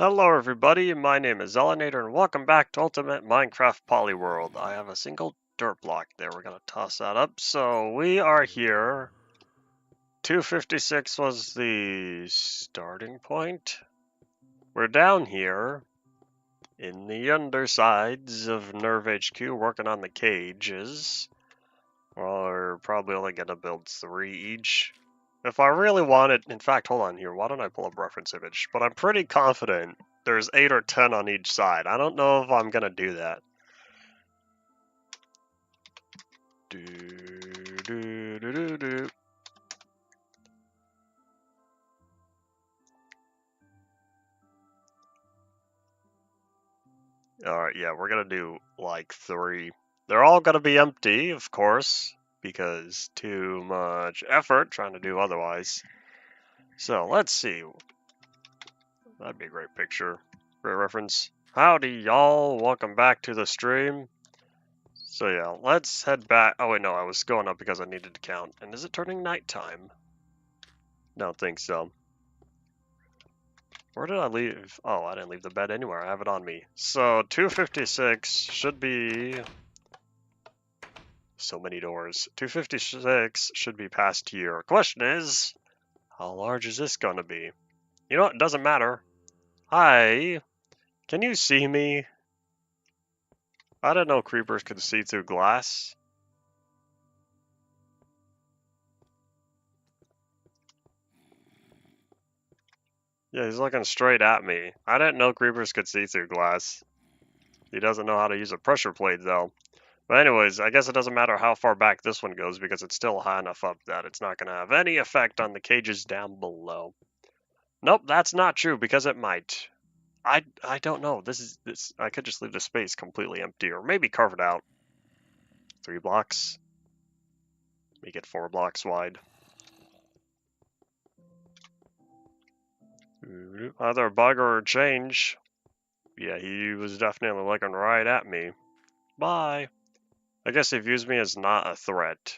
Hello everybody, my name is Zelinator and welcome back to Ultimate Minecraft Polyworld. I have a single dirt block there, we're going to toss that up. So we are here. 256 was the starting point. We're down here in the undersides of Nerve HQ working on the cages. We're probably only going to build 3 each. If I really wanted, in fact, hold on here, why don't I pull up reference image? But I'm pretty confident there's 8 or 10 on each side. I don't know if I'm gonna do that. Alright, yeah, we're gonna do like 3. They're all gonna be empty, of course, because too much effort trying to do otherwise. So let's see. That'd be a great picture. Great reference. Howdy, y'all. Welcome back to the stream. So yeah, let's head back. Oh wait, no, I was going up because I needed to count. And is it turning nighttime? Don't think so. Where did I leave? Oh, I didn't leave the bed anywhere. I have it on me. So 256 should be... So many doors. 256 should be past here. Question is, how large is this going to be? You know what? It doesn't matter. Hi. Can you see me? I didn't know creepers could see through glass. Yeah, he's looking straight at me. I didn't know creepers could see through glass. He doesn't know how to use a pressure plate, though. But anyways, I guess it doesn't matter how far back this one goes because it's still high enough up that it's not going to have any effect on the cages down below. Nope, that's not true because it might. I don't know. This I could just leave the space completely empty or maybe carve it out. 3 blocks. Make it 4 blocks wide. Either a bug or a change. Yeah, he was definitely looking right at me. Bye. I guess he views me as not a threat.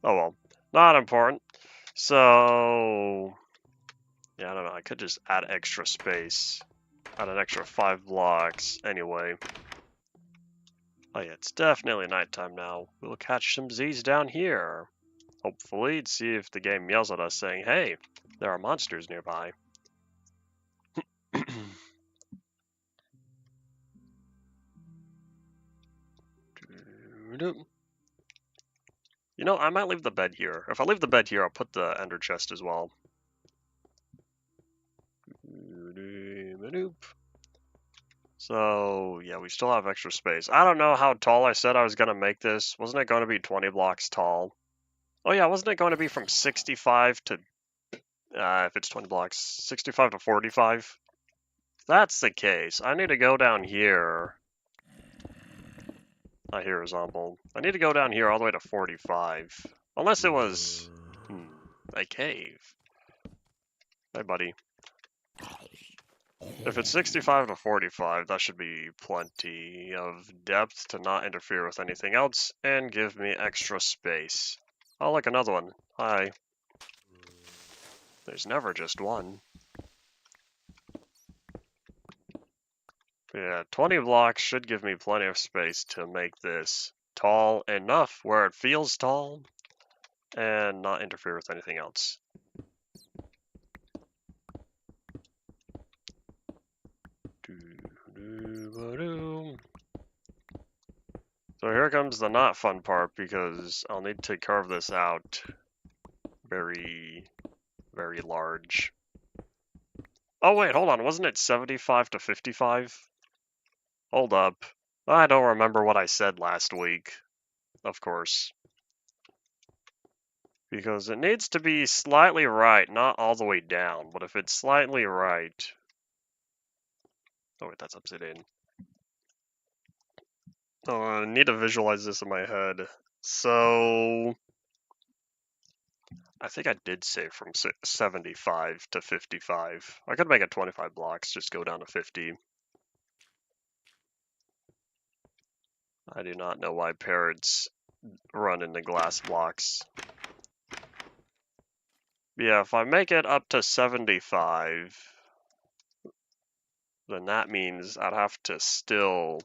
Oh well, not important. So, yeah, I don't know. I could just add extra space. Add an extra 5 blocks anyway. Oh yeah, it's definitely nighttime now. We'll catch some Z's down here. Hopefully, to see if the game yells at us saying, hey, there are monsters nearby. You know, I might leave the bed here. If I leave the bed here, I'll put the ender chest as well. So, yeah, we still have extra space. I don't know how tall I said I was going to make this. Wasn't it going to be 20 blocks tall? Oh, yeah, wasn't it going to be from 65 to, if it's 20 blocks, 65 to 45? If that's the case, I need to go down here. Not horizontal. I need to go down here all the way to 45. Unless it was, a cave. Hey, buddy. If it's 65 to 45, that should be plenty of depth to not interfere with anything else and give me extra space. Oh, look, another one. Hi. There's never just one. Yeah, 20 blocks should give me plenty of space to make this tall enough where it feels tall and not interfere with anything else. So here comes the not fun part because I'll need to carve this out very, very large. Oh wait, hold on, wasn't it 75 to 55? Hold up. I don't remember what I said last week, of course. Because it needs to be slightly right, not all the way down, but if it's slightly right... Oh wait, that's upside down. Oh, I need to visualize this in my head. So... I think I did say from 75 to 55. I could make it 25 blocks, just go down to 50. I do not know why parrots run into glass blocks. Yeah, if I make it up to 75, then that means I'd have to still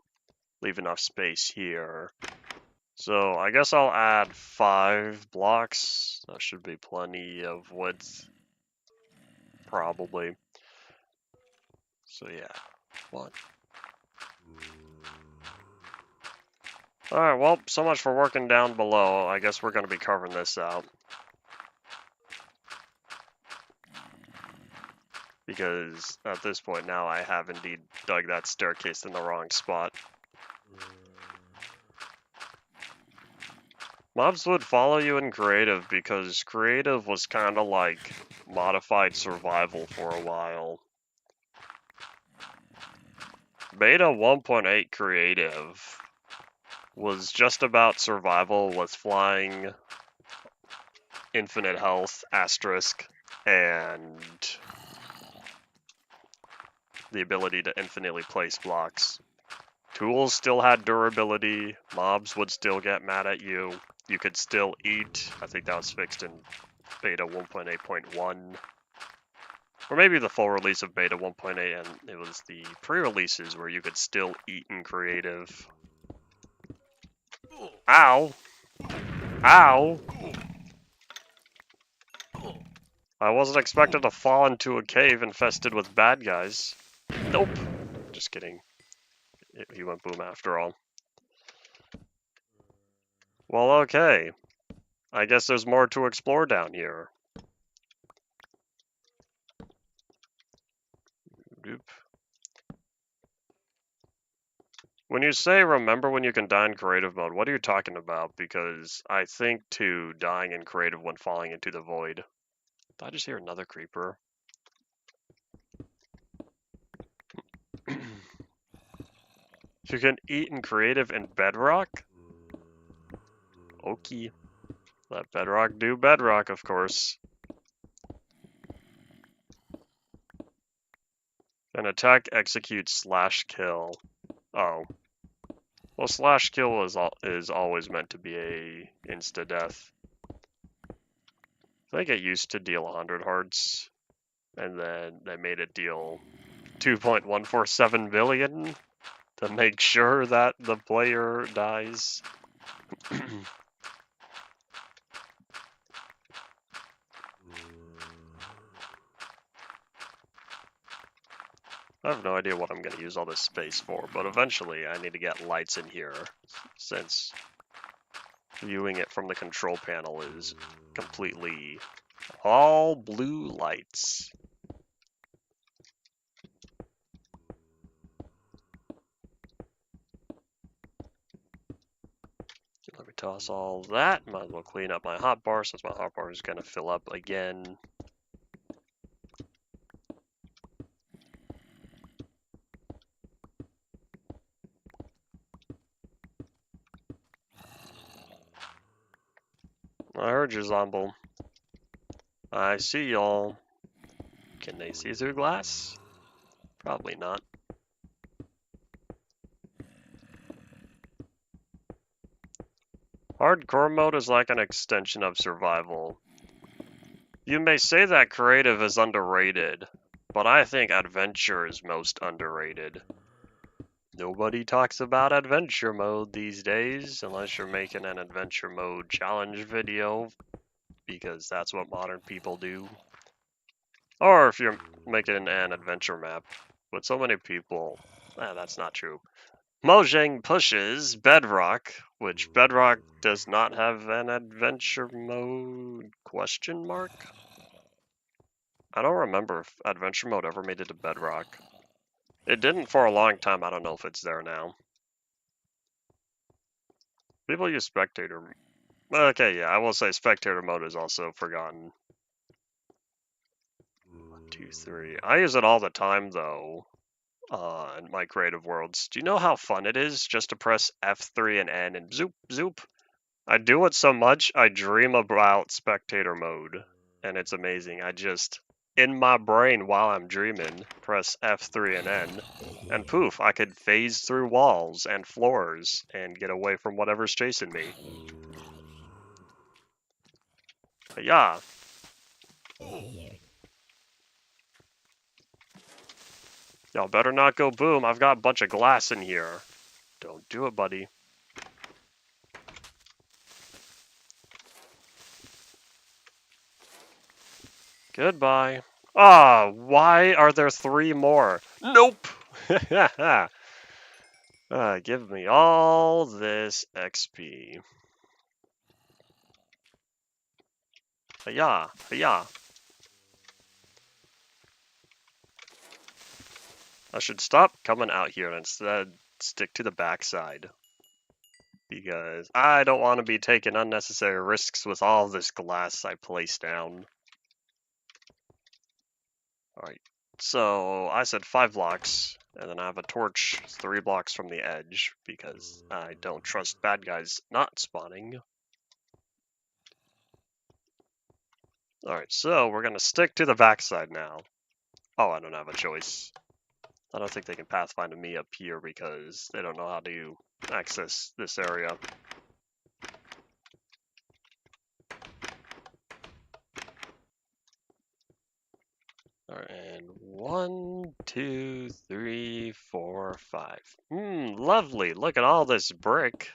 leave enough space here. So I guess I'll add 5 blocks. That should be plenty of width. Probably. So yeah, 1. Alright, well, so much for working down below. I guess we're going to be carving this out. Because at this point now I have indeed dug that staircase in the wrong spot. Mobs would follow you in creative because creative was kind of like modified survival for a while. Beta 1.8 creative was just about survival with flying, infinite health, asterisk, and the ability to infinitely place blocks. Tools still had durability, mobs would still get mad at you, you could still eat. I think that was fixed in beta 1.8.1. Or maybe the full release of beta 1.8 and it was the pre-releases where you could still eat in creative. Ow! Ow! I wasn't expected to fall into a cave infested with bad guys. Nope. Just kidding. He went boom after all. Well, okay. I guess there's more to explore down here. Doop. When you say remember when you can die in creative mode, what are you talking about? Because I think to dying in creative when falling into the void. Did I just hear another creeper? You can eat in creative in bedrock? Okay. Let bedrock do bedrock, of course. An attack executes slash kill. Oh. Well, slash kill is always meant to be a insta-death. I think it used to deal 100 hearts, and then they made it deal 2.147 billion to make sure that the player dies. I have no idea what I'm going to use all this space for, but eventually I need to get lights in here, since viewing it from the control panel is completely all blue lights. Let me toss all that. Might as well clean up my hotbar since my hotbar is going to fill up again. I heard you, Zomble. I see y'all. Can they see through glass? Probably not. Hardcore mode is like an extension of survival. You may say that creative is underrated, but I think adventure is most underrated. Nobody talks about adventure mode these days, unless you're making an adventure mode challenge video, because that's what modern people do. Or if you're making an adventure map. With so many people, that's not true. Mojang pushes Bedrock, which Bedrock does not have an adventure mode, question mark? I don't remember if adventure mode ever made it to Bedrock. It didn't for a long time, I don't know if it's there now. People use spectator. Okay, yeah, I will say spectator mode is also forgotten. 1, 2, 3. I use it all the time though. In my creative worlds. Do you know how fun it is just to press F3 and N and zoop, zoop? I do it so much, I dream about spectator mode, and it's amazing. I just, in my brain while I'm dreaming, press F3 and N, and poof, I could phase through walls and floors and get away from whatever's chasing me. But yeah. Y'all better not go boom. I've got a bunch of glass in here. Don't do it, buddy. Goodbye. Ah, why are there 3 more? Nope! Give me all this XP. Hiya, hiya. I should stop coming out here and instead stick to the backside. Because I don't want to be taking unnecessary risks with all this glass I place down. Alright, so I said 5 blocks, and then I have a torch 3 blocks from the edge, because I don't trust bad guys not spawning. Alright, so we're gonna stick to the backside now. Oh, I don't have a choice. I don't think they can pathfind me up here because they don't know how to access this area. Alright, and 1, 2, 3, 4, 5. Lovely. Look at all this brick.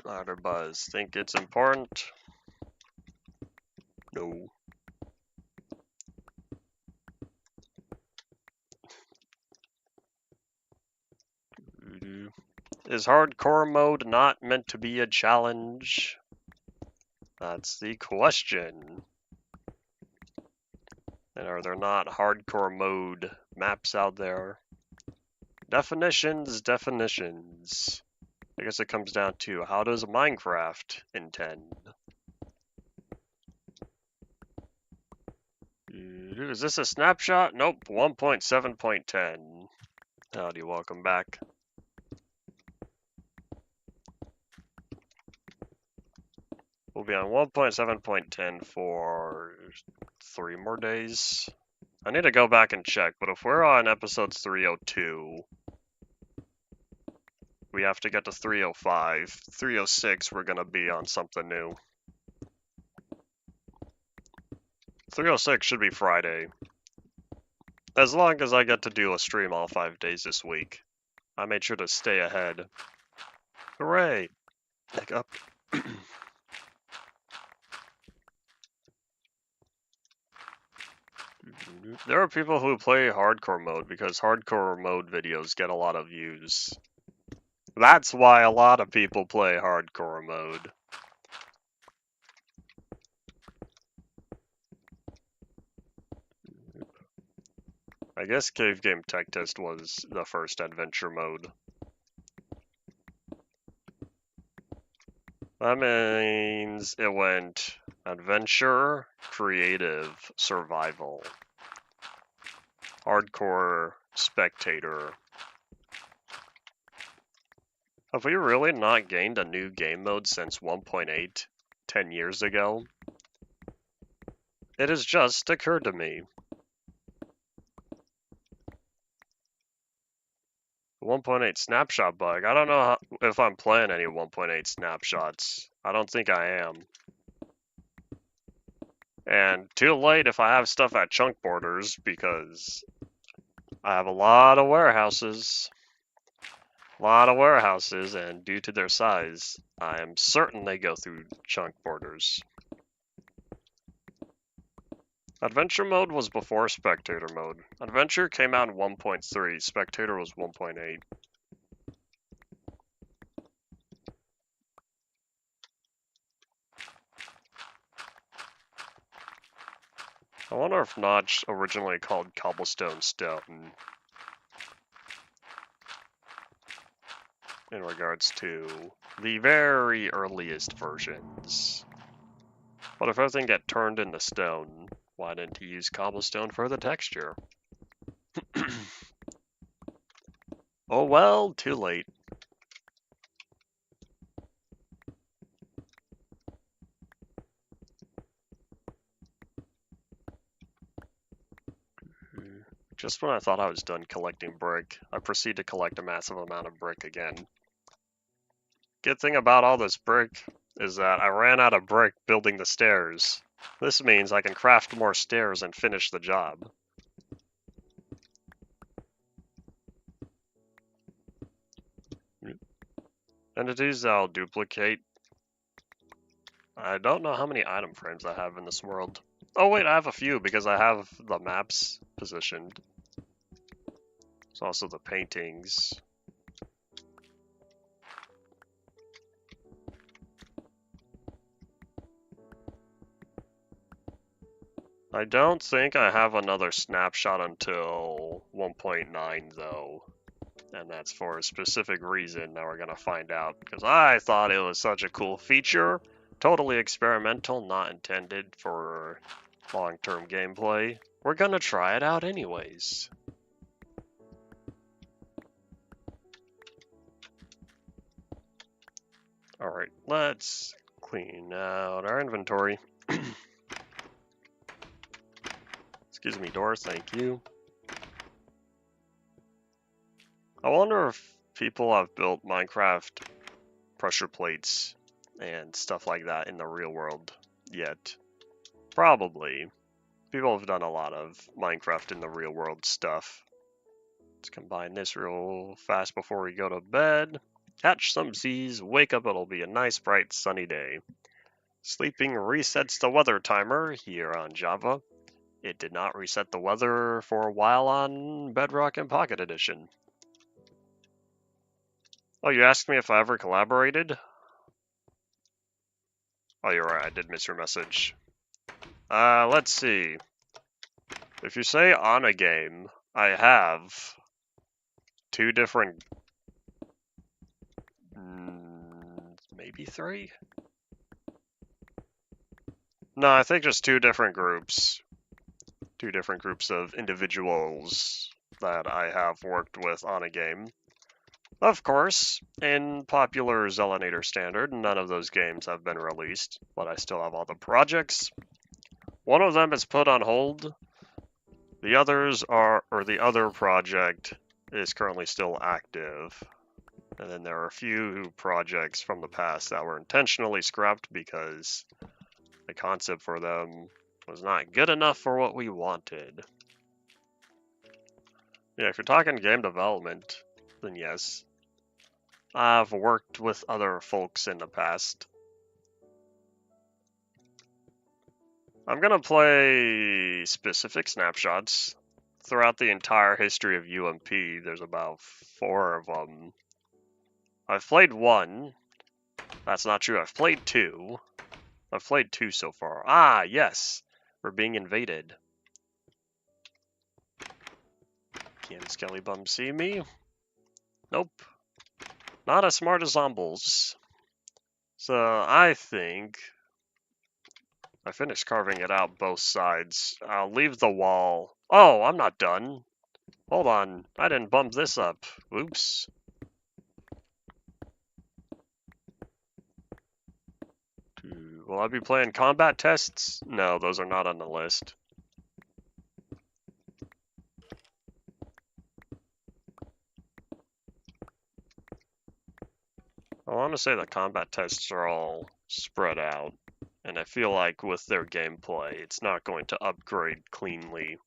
Louder buzz. Think it's important? No. Is hardcore mode not meant to be a challenge? That's the question. And are there not hardcore mode maps out there? Definitions, definitions. I guess it comes down to how does Minecraft intend? Is this a snapshot? Nope, 1.7.10. Howdy, welcome back. We'll be on 1.7.10 for 3 more days. I need to go back and check, but if we're on episode 302, we have to get to 305. 306, we're going to be on something new. 306 should be Friday. As long as I get to do a stream all 5 days this week. I made sure to stay ahead. Hooray! Back up. There are people who play hardcore mode because hardcore mode videos get a lot of views. That's why a lot of people play hardcore mode. I guess Cave Game Tech Test was the first adventure mode. That means it went adventure, creative, survival, hardcore, spectator. Have we really not gained a new game mode since 1.8, 10 years ago? It has just occurred to me. 1.8 snapshot bug. I don't know if I'm playing any 1.8 snapshots. I don't think I am. And too late if I have stuff at chunk borders because I have a lot of warehouses. And due to their size, I am certain they go through chunk borders. Adventure mode was before spectator mode. Adventure came out in 1.3, spectator was 1.8. I wonder if Notch originally called cobblestone stone in regards to the very earliest versions. But if everything get turned into stone, why didn't he use cobblestone for the texture? Oh well, too late. Just when I thought I was done collecting brick, I proceed to collect a massive amount of brick again. Good thing about all this brick is that I ran out of brick building the stairs. This means I can craft more stairs and finish the job. Entities I'll duplicate. I don't know how many item frames I have in this world. Oh wait, I have a few because I have the maps positioned. There's also the paintings. I don't think I have another snapshot until 1.9 though. And that's for a specific reason. Now we're gonna find out, because I thought it was such a cool feature. Totally experimental, not intended for long-term gameplay. We're gonna try it out anyways. Alright, let's clean out our inventory. Excuse me, door, thank you. I wonder if people have built Minecraft pressure plates and stuff like that in the real world yet. Probably. People have done a lot of Minecraft in the real world stuff. Let's combine this real fast before we go to bed. Catch some Z's, wake up, it'll be a nice bright sunny day. Sleeping resets the weather timer here on Java. It did not reset the weather for a while on Bedrock and Pocket Edition. Oh, you asked me if I ever collaborated? Oh, you're right, I did miss your message. Let's see. If you say on a game, I have 2 different, maybe 3? No, I think just 2 different groups. 2 different groups of individuals that I have worked with on a game. Of course, in popular Zelanator standard, none of those games have been released, but I still have all the projects. One of them is put on hold. The others are, or the other project is currently still active. And then there are a few projects from the past that were intentionally scrapped because the concept for them was not good enough for what we wanted. Yeah, if you're talking game development, then yes. I've worked with other folks in the past. I'm gonna play specific snapshots throughout the entire history of UMP. There's about 4 of them. I've played 1. That's not true. I've played 2. I've played 2 so far. Ah, yes. We're being invaded. Can Skellybum see me? Nope. Not as smart as zombies. So I think I finished carving it out both sides. I'll leave the wall. Oh, I'm not done. Hold on. I didn't bump this up. Oops. Will I be playing combat tests? No, those are not on the list. I want to say the combat tests are all spread out, and I feel like with their gameplay, it's not going to upgrade cleanly.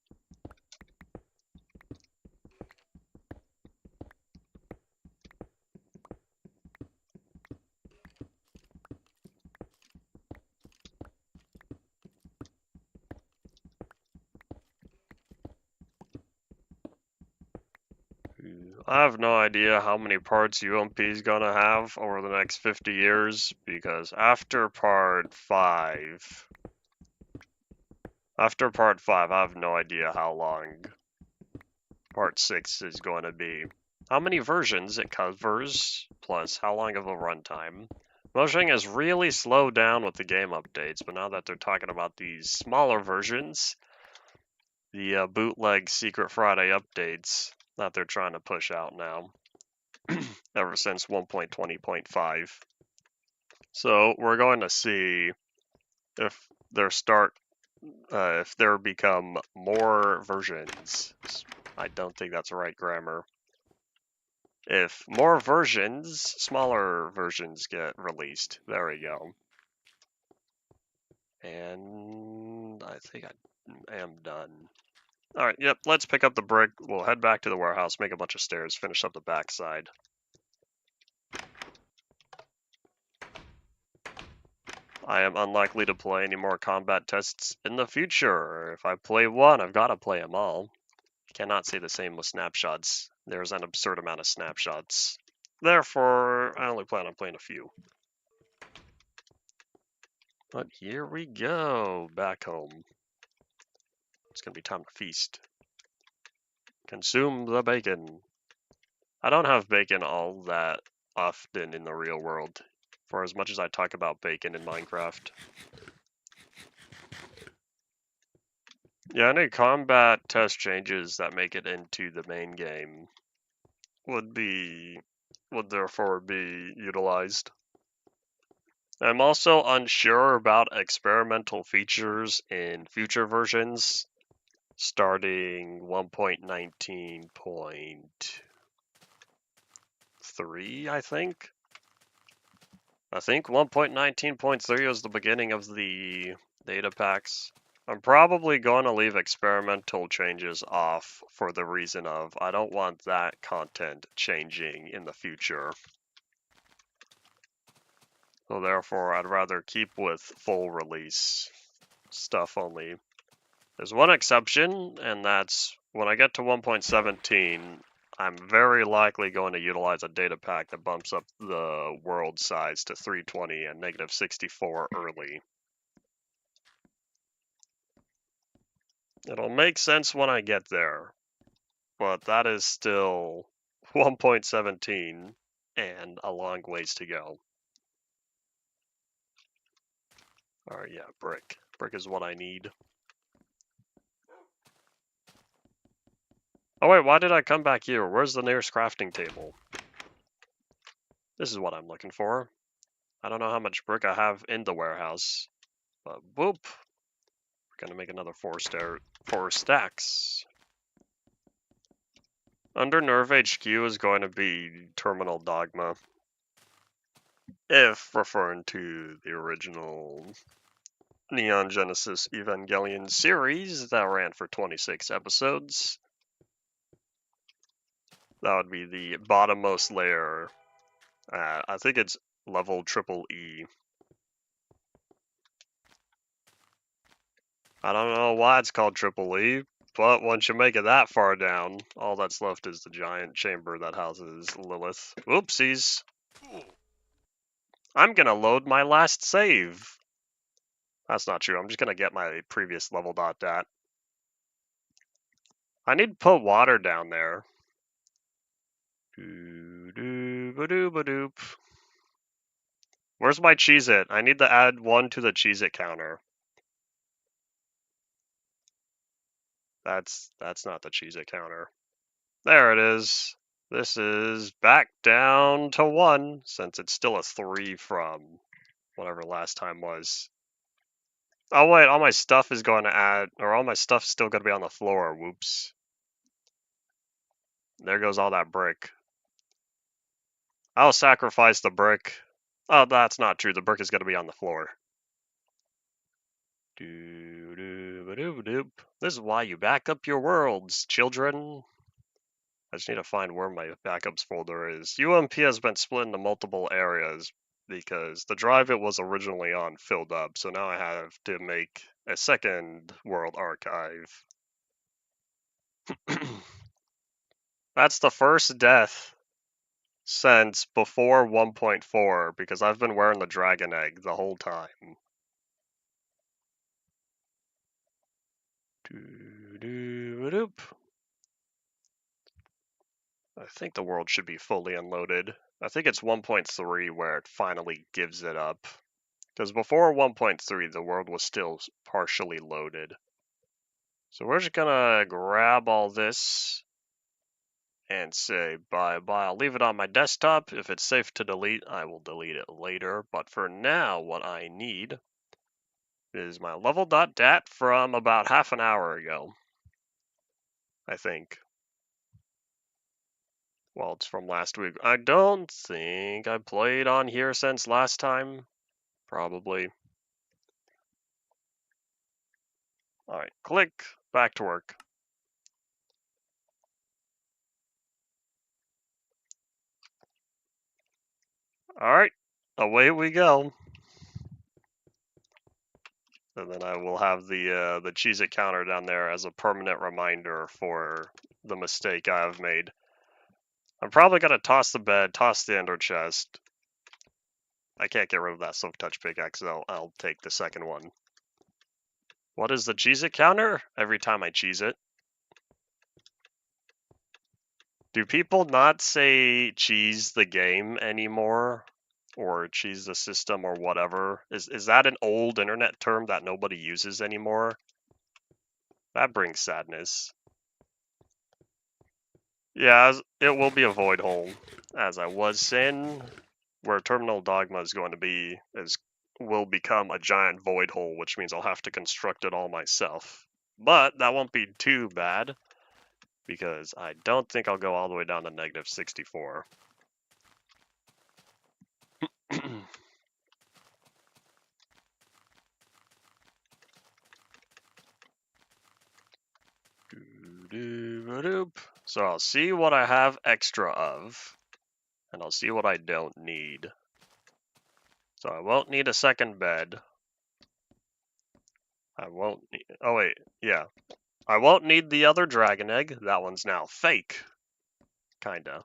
I have no idea how many parts UMP is gonna have over the next 50 years, because after part 5, I have no idea how long part 6 is going to be. How many versions it covers, plus how long of a runtime. Motion has really slowed down with the game updates, but now that they're talking about these smaller versions, the bootleg Secret Friday updates that they're trying to push out now, ever since 1.20.5. So we're going to see if there become more versions I don't think that's right grammar. If more versions, smaller versions get released. There we go. And I think I am done. Alright, yep, let's pick up the brick. We'll head back to the warehouse, make a bunch of stairs, finish up the backside. I am unlikely to play any more combat tests in the future. If I play one, I've got to play them all. Cannot say the same with snapshots. There's an absurd amount of snapshots. Therefore, I only plan on playing a few. But here we go, back home. It's gonna be time to feast. Consume the bacon. I don't have bacon all that often in the real world, for as much as I talk about bacon in Minecraft. Yeah, any combat test changes that make it into the main game would therefore be utilized. I'm also unsure about experimental features in future versions starting 1.19.3, I think. I think 1.19.3 is the beginning of the data packs. I'm probably going to leave experimental changes off for the reason of I don't want that content changing in the future. So therefore, I'd rather keep with full release stuff only. There's one exception, and that's when I get to 1.17, I'm very likely going to utilize a data pack that bumps up the world size to 320 and negative 64 early. It'll make sense when I get there, but that is still 1.17 and a long ways to go. Alright, yeah, brick. Brick is what I need. Oh wait, why did I come back here? Where's the nearest crafting table? This is what I'm looking for. I don't know how much brick I have in the warehouse, but whoop. We're gonna make another 4 stacks. Under Nerve HQ is going to be Terminal Dogma. If referring to the original Neon Genesis Evangelion series that ran for 26 episodes. That would be the bottommost layer. I think it's level triple E. I don't know why it's called triple E, but once you make it that far down, all that's left is the giant chamber that houses Lilith. Oopsies. I'm gonna load my last save. That's not true. I'm just gonna get my previous level .dat. I need to put water down there. Doo-doo-ba-doo-ba-doop. Where's my Cheez-It? I need to add 1 to the Cheez-It counter. That's not the Cheez-It counter. There it is. This is back down to 1, since it's still a 3 from whatever last time was. Oh wait, all my stuff is going to add, or all my stuff's still going to be on the floor. Whoops. There goes all that brick. I'll sacrifice the brick. Oh, that's not true. The brick is going to be on the floor. Doo-doo-ba-doo-ba-doop. This is why you back up your worlds, children. I just need to find where my backups folder is. UMP has been split into multiple areas because the drive it was originally on filled up, so now I have to make a second world archive. That's the first death since before 1.4 because I've been wearing the dragon egg the whole time. Doo-doo-ba-doop. I think the world should be fully unloaded. I think it's 1.3 where it finally gives it up. Because before 1.3, the world was still partially loaded. So we're just gonna grab all this and say bye-bye. I'll leave it on my desktop. If it's safe to delete, I will delete it later. But for now, what I need is my level.dat from about half an hour ago, I think. Well, it's from last week. I don't think I played on here since last time. Probably. Alright, click. Back to work. Alright, away we go. And then I will have the Cheez-It counter down there as a permanent reminder for the mistake I have made. I'm probably going to toss the bed, toss the ender chest. I can't get rid of that silk touch pickaxe, so I'll take the second one. What is the Cheez-It counter? Every time I cheese it. Do people not say cheese the game anymore? Or cheese the system or whatever? Is that an old internet term that nobody uses anymore? That brings sadness. Yeah, it will be a void hole. As I was saying, where Terminal Dogma is going to be will become a giant void hole, which means I'll have to construct it all myself. But that won't be too bad, because I don't think I'll go all the way down to negative 64. So I'll see what I have extra of, and I'll see what I don't need. So I won't need a second bed. I won't need, oh wait, yeah. I won't need the other dragon egg. That one's now fake. Kinda.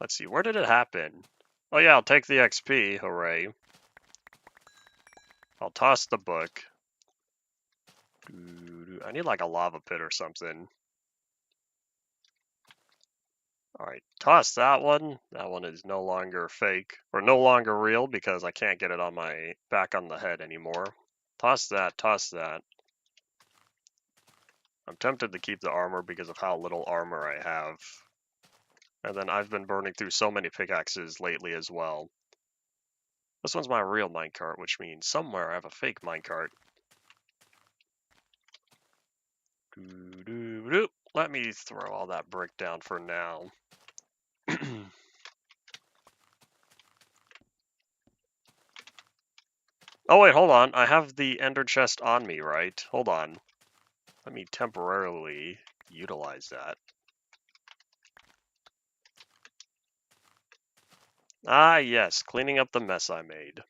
Let's see, where did it happen? Oh yeah, I'll take the XP, hooray. I'll toss the book. I need like a lava pit or something. Alright, toss that one. That one is no longer fake, or no longer real because I can't get it on my back on the head anymore. Toss that, toss that. I'm tempted to keep the armor because of how little armor I have. And then I've been burning through so many pickaxes lately as well. This one's my real minecart, which means somewhere I have a fake minecart. Let me throw all that brick down for now. Oh wait, hold on. I have the ender chest on me, right? Hold on. Let me temporarily utilize that. Ah, yes, cleaning up the mess I made.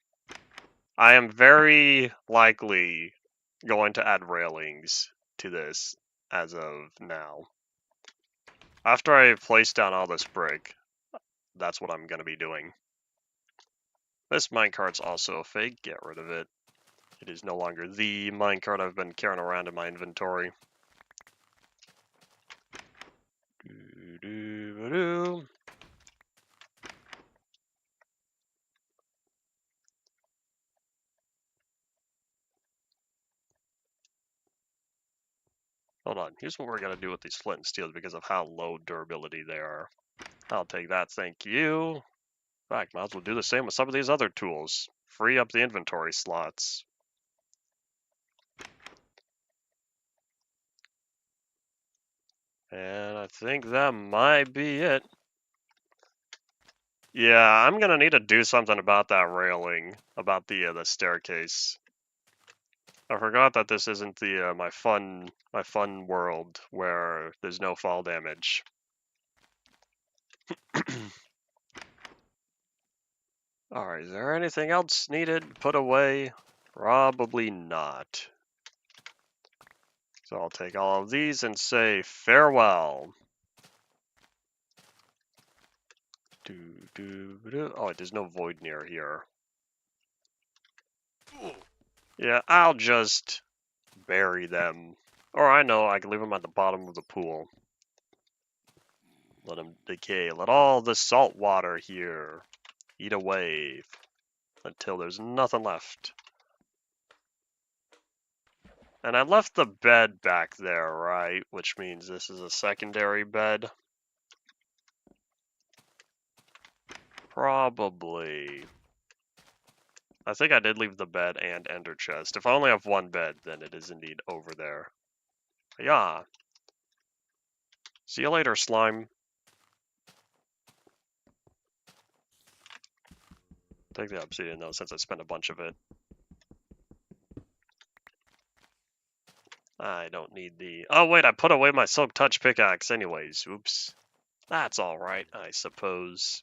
I am very likely going to add railings to this as of now. After I place down all this brick, that's what I'm going to be doing. This minecart's also fake. Get rid of it. It is no longer the minecart I've been carrying around in my inventory. Hold on, here's what we're going to do with these flint and steels because of how low durability they are. I'll take that, thank you. In fact, might as well do the same with some of these other tools. Free up the inventory slots. And I think that might be it. Yeah, I'm gonna need to do something about that railing, about the staircase. I forgot that this isn't the my fun world where there's no fall damage. Alright, is there anything else needed? Put away? Probably not. So I'll take all of these and say farewell. Oh, there's no void near here. Yeah, I'll just bury them. Or I know, I can leave them at the bottom of the pool. Let them decay. Let all the salt water here eat away until there's nothing left. And I left the bed back there, right? Which means this is a secondary bed. Probably. I think I did leave the bed and ender chest. If I only have one bed, then it is indeed over there. Yeah. See you later, slime. take the obsidian though, since I spent a bunch of it. I don't need the... Oh wait, I put away my silk touch pickaxe anyways. Oops. That's alright, I suppose.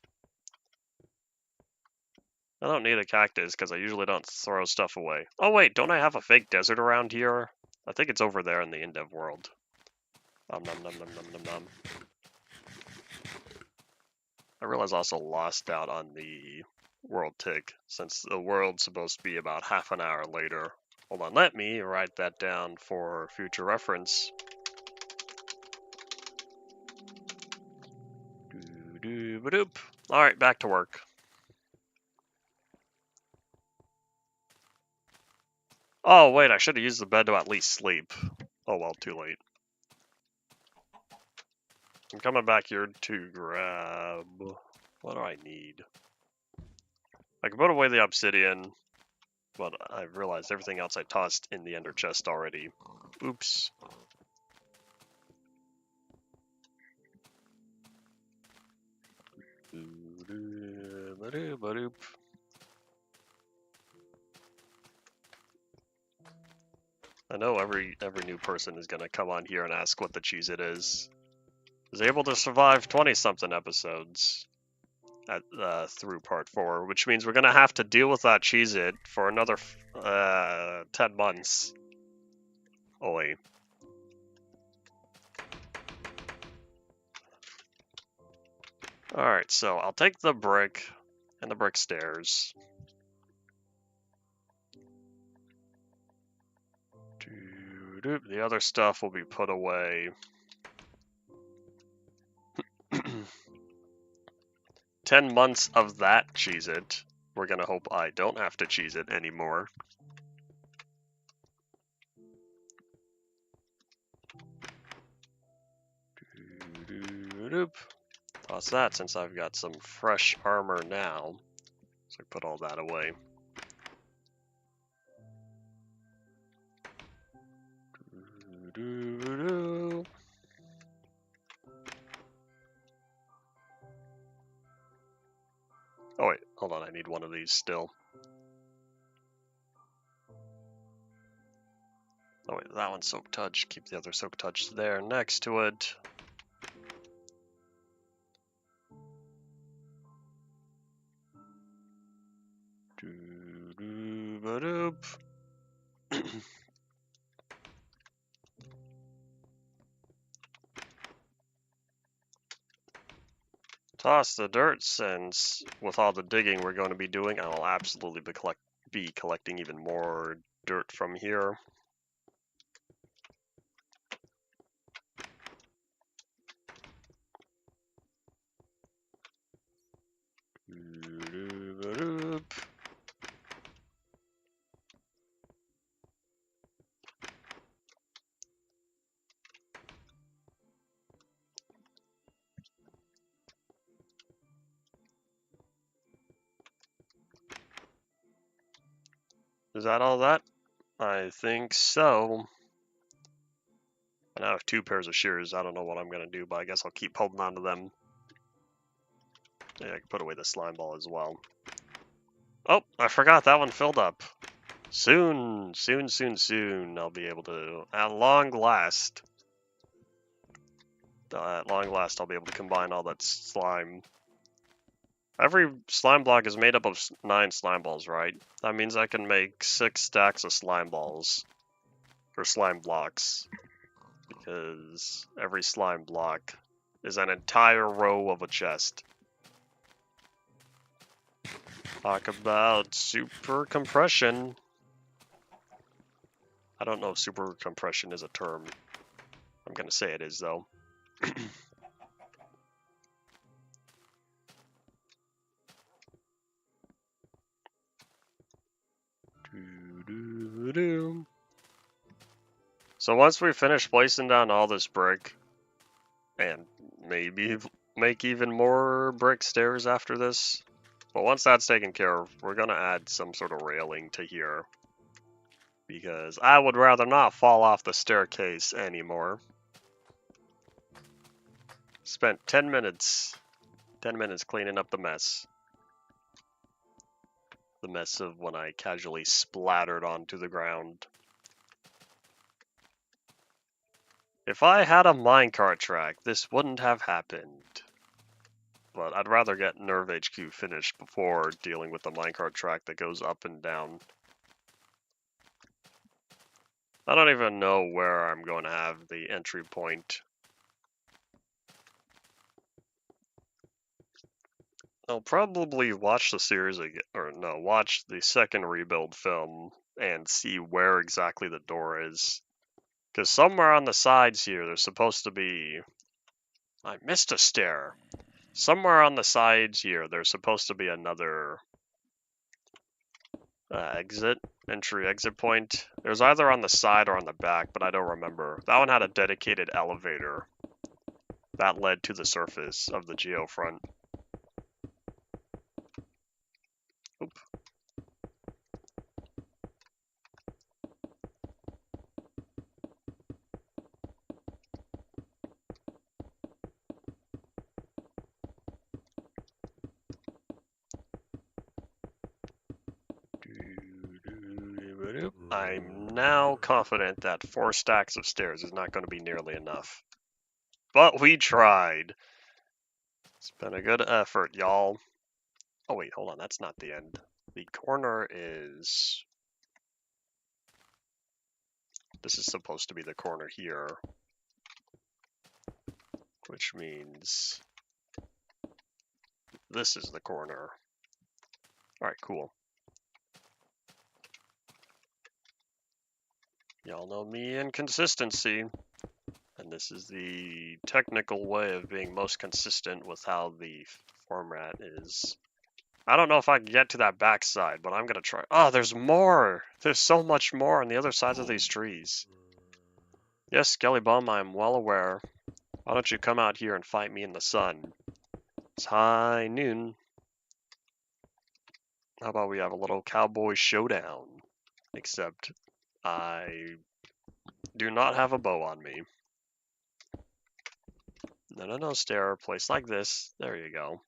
I don't need a cactus because I usually don't throw stuff away. Oh wait, don't I have a fake desert around here? I think it's over there in the in-dev world. Nom nom nom nom nom nom nom. I realize I also lost out on the world tick, since the world's supposed to be about half an hour later. Hold on, let me write that down for future reference. Doo-doo-ba-doop. Alright, back to work. Oh wait, I should have used the bed to at least sleep. Oh well, too late. I'm coming back here to grab... What do I need? I can put away the obsidian, but I realized everything else I tossed in the ender chest already. Oops. I know every new person is gonna come on here and ask what the Cheez-It is. Was able to survive 20-something episodes at, through part 4, which means we're gonna have to deal with that Cheez-It for another 10 months. Oi. Alright, so I'll take the brick and the brick stairs. The other stuff will be put away. 10 months of that Cheez-It. We're gonna hope I don't have to Cheez-It anymore. Toss that since I've got some fresh armor now. So I put all that away. Oh wait, hold on, I need one of these still. Oh wait, that one's soak touch. Keep the other soak touch there next to it. Toss the dirt, since with all the digging we're going to be doing, I will absolutely be collecting even more dirt from here. Is that all that? I think so. I now have 2 pairs of shears. I don't know what I'm going to do, but I guess I'll keep holding on to them. Yeah, I can put away the slime ball as well. Oh, I forgot that one filled up. Soon, I'll be able to, at long last, I'll be able to combine all that slime. Every slime block is made up of 9 slime balls, right? That means I can make 6 stacks of slime balls, or slime blocks, because every slime block is an entire row of a chest. Talk about super compression. I don't know if super compression is a term. I'm gonna say it is, though. So once we finish placing down all this brick, and maybe make even more brick stairs after this, but once that's taken care of, we're gonna add some sort of railing to here, because I would rather not fall off the staircase anymore. Spent 10 minutes cleaning up the mess. the mess of when I casually splattered onto the ground. If I had a minecart track, this wouldn't have happened. But I'd rather get Nerve HQ finished before dealing with the minecart track that goes up and down. I don't even know where I'm going to have the entry point. I'll probably watch the series again, or no, watch the second rebuild film and see where exactly the door is. Because somewhere on the sides here, there's supposed to be... I missed a stair. Somewhere on the sides here, there's supposed to be another entry-exit point. It was either on the side or on the back, but I don't remember. That one had a dedicated elevator that led to the surface of the geofront. Oop. I'm now confident that 4 stacks of stairs is not going to be nearly enough. But we tried. It's been a good effort, y'all. Oh wait, hold on, that's not the end. The corner is... This is supposed to be the corner here. Which means... This is the corner. Alright, cool. Y'all know me and consistency. And this is the technical way of being most consistent with how the format is. I don't know if I can get to that backside, but I'm gonna try. Oh, there's more! There's so much more on the other sides of these trees. Yes, Skelly Bum, I'm well aware. Why don't you come out here and fight me in the sun? It's high noon. How about we have a little cowboy showdown? Except I do not have a bow on me. No, stair. Place like this. There you go.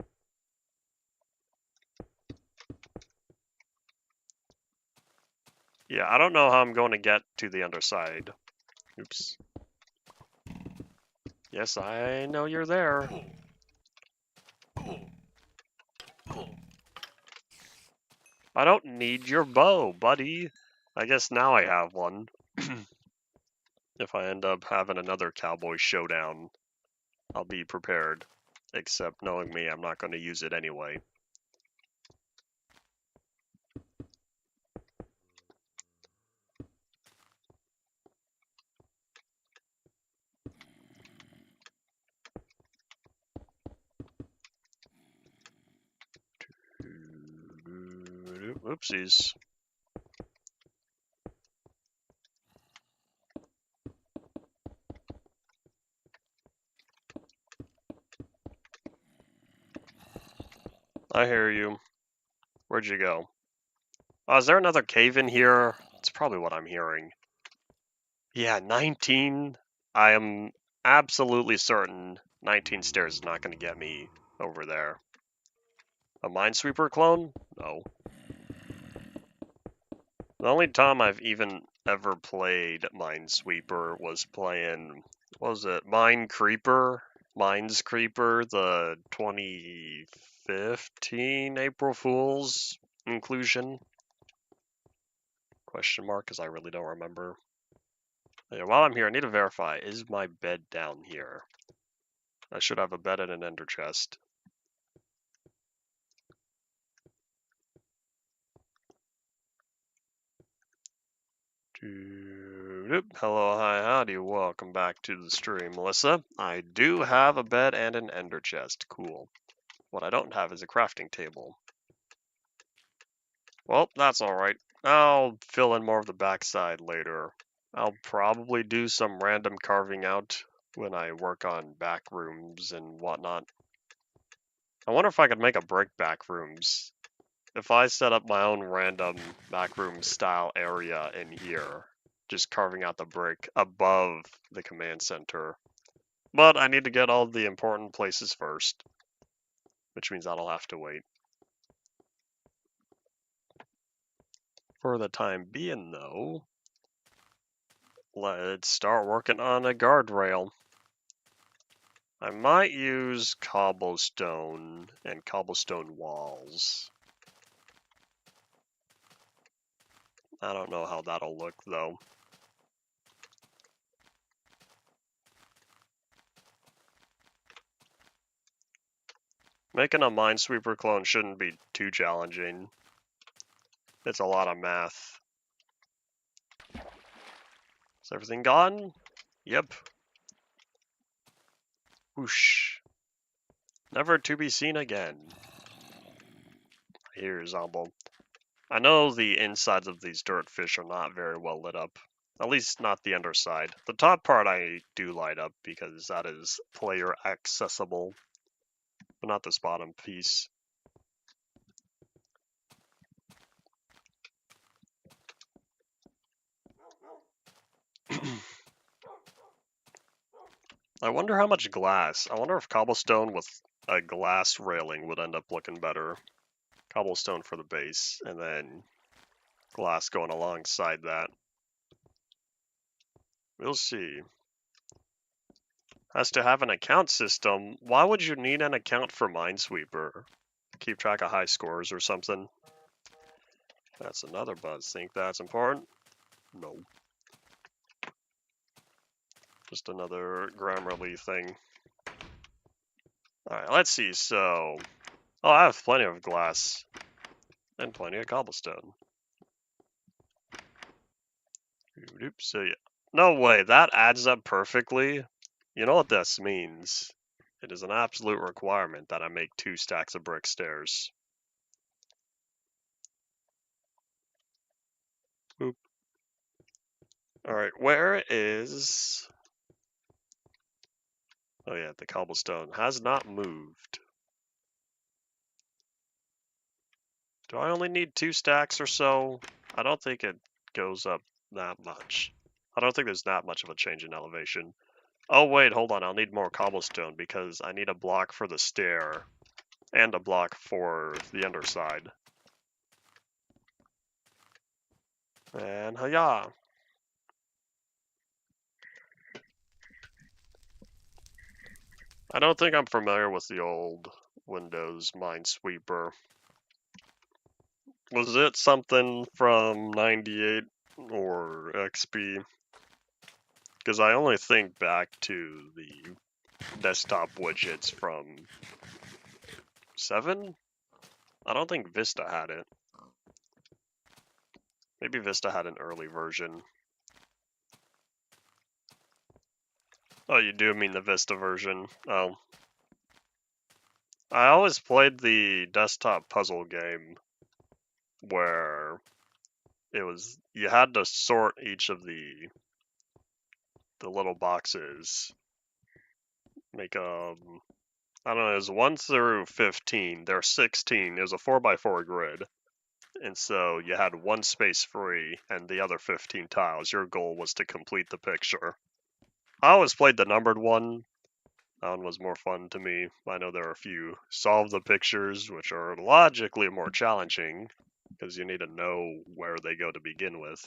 Yeah, I don't know how I'm going to get to the underside. Oops. Yes, I know you're there. I don't need your bow, buddy. I guess now I have one. If I end up having another cowboy showdown, I'll be prepared. Except knowing me, I'm not going to use it anyway. Oopsies. I hear you. Where'd you go? Oh, is there another cave in here? It's probably what I'm hearing. Yeah, 19. I am absolutely certain 19 stairs is not going to get me over there. A Minesweeper clone? No. The only time I've even ever played Minesweeper was playing, what was it, Mines Creeper, the 2015 April Fool's inclusion? Question mark, because I really don't remember. Yeah, while I'm here, I need to verify, is my bed down here? I should have a bed and an ender chest. Hello, hi, howdy, welcome back to the stream, Melissa. I do have a bed and an ender chest, cool. What I don't have is a crafting table. Well, that's alright. I'll fill in more of the backside later. I'll probably do some random carving out when I work on back rooms and whatnot. I wonder if I could make a brick back rooms. If I set up my own random backroom style area in here, just carving out the brick above the command center. But I need to get all the important places first, which means that'll have to wait. For the time being, though, let's start working on a guardrail. I might use cobblestone and cobblestone walls. I don't know how that'll look, though. Making a Minesweeper clone shouldn't be too challenging. It's a lot of math. Is everything gone? Yep. Whoosh. Never to be seen again. Here, Zombo. I know the insides of these dirt fish are not very well lit up. At least not the underside. The top part I do light up because that is player accessible. But not this bottom piece. I wonder how much glass. I wonder if cobblestone with a glass railing would end up looking better. Cobblestone for the base, and then glass going alongside that. We'll see. As to have an account system, why would you need an account for Minesweeper? Keep track of high scores or something? That's another buzz. Think that's important? No. Just another Grammarly thing. Alright, let's see. So, oh, I have plenty of glass and plenty of cobblestone. So, yeah. No way, that adds up perfectly. You know what this means? It is an absolute requirement that I make 2 stacks of brick stairs. Boop. Alright, where is... Oh yeah, the cobblestone has not moved. Do I only need 2 stacks or so? I don't think it goes up that much. I don't think there's that much of a change in elevation. Oh wait, hold on, I'll need more cobblestone because I need a block for the stair and a block for the underside. And hiya! I don't think I'm familiar with the old Windows Minesweeper. Was it something from 98 or XP? Because I only think back to the desktop widgets from 7? I don't think Vista had it. Maybe Vista had an early version. Oh, you do mean the Vista version. Oh. I always played the desktop puzzle game where it was, you had to sort each of the little boxes. Make a, I don't know, it was 1 through 15. There are 16. It was a 4x4 grid. And so you had 1 space free and the other 15 tiles. Your goal was to complete the picture. I always played the numbered one. That one was more fun to me. I know there are a few solve the pictures, which are logically more challenging, because you need to know where they go to begin with.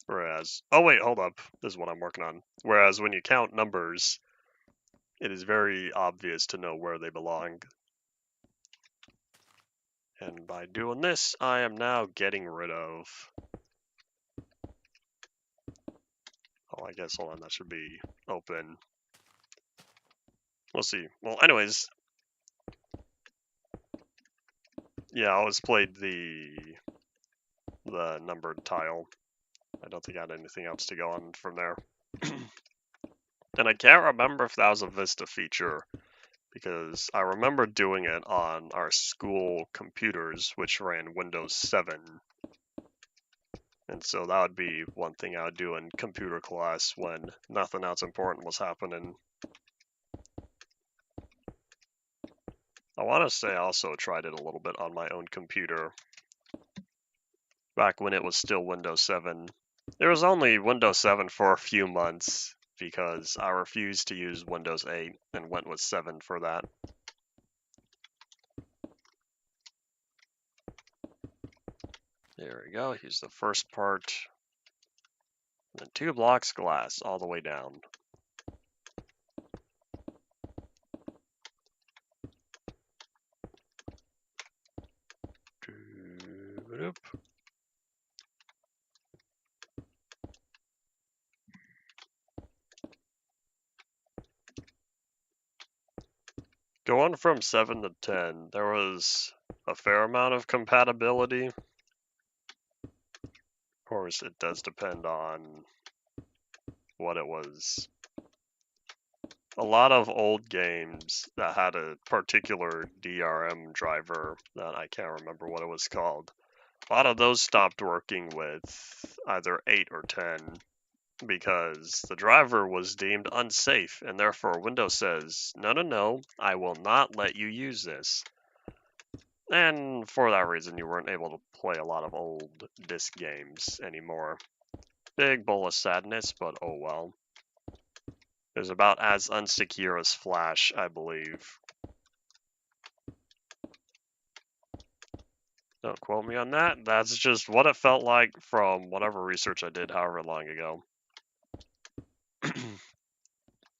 Whereas, oh wait, hold up. This is what I'm working on. Whereas when you count numbers, it is very obvious to know where they belong. And by doing this, I am now getting rid of... Oh, I guess, hold on, that should be open. We'll see. Well, anyways, yeah, I always played the numbered tile. I don't think I had anything else to go on from there. And I can't remember if that was a Vista feature, because I remember doing it on our school computers, which ran Windows 7. And so that would be one thing I would do in computer class when nothing else important was happening. I want to say I also tried it a little bit on my own computer, back when it was still Windows 7. It was only Windows 7 for a few months, because I refused to use Windows 8 and went with 7 for that. There we go. Here's the first part. And then 2 blocks glass all the way down. Going from 7 to 10, there was a fair amount of compatibility. Of course, it does depend on what it was. A lot of old games that had a particular DRM driver that I can't remember what it was called. A lot of those stopped working with either 8 or 10 because the driver was deemed unsafe, and therefore Windows says, no, I will not let you use this. And for that reason, you weren't able to play a lot of old disc games anymore. Big bowl of sadness, but oh well. It was about as unsecure as Flash, I believe. Don't quote me on that. That's just what it felt like from whatever research I did however long ago.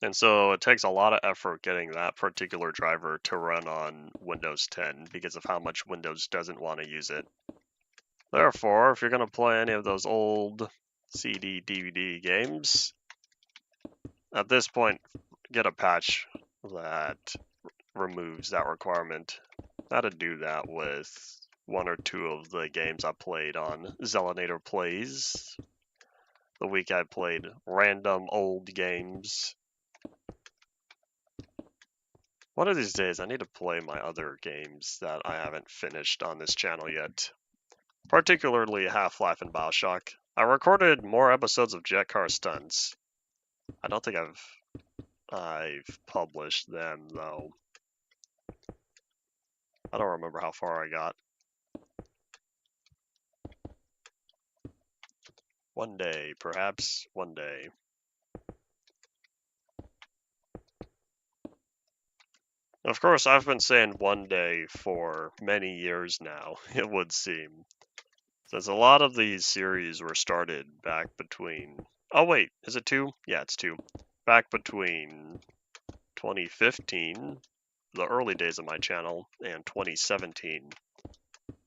And so it takes a lot of effort getting that particular driver to run on Windows 10 because of how much Windows doesn't want to use it. Therefore, if you're going to play any of those old CD, DVD games, at this point, get a patch that removes that requirement. I had to do that with 1 or 2 of the games I played on Zelinator Plays. The week I played random old games. One of these days, I need to play my other games that I haven't finished on this channel yet. Particularly Half-Life and Bioshock. I recorded more episodes of Jet Car Stunts. I don't think I've published them, though. I don't remember how far I got. One day, perhaps one day. Of course, I've been saying one day for many years now, it would seem. Since a lot of these series were started back between... Oh wait, is it 2? Yeah, it's 2. Back between 2015, the early days of my channel, and 2017.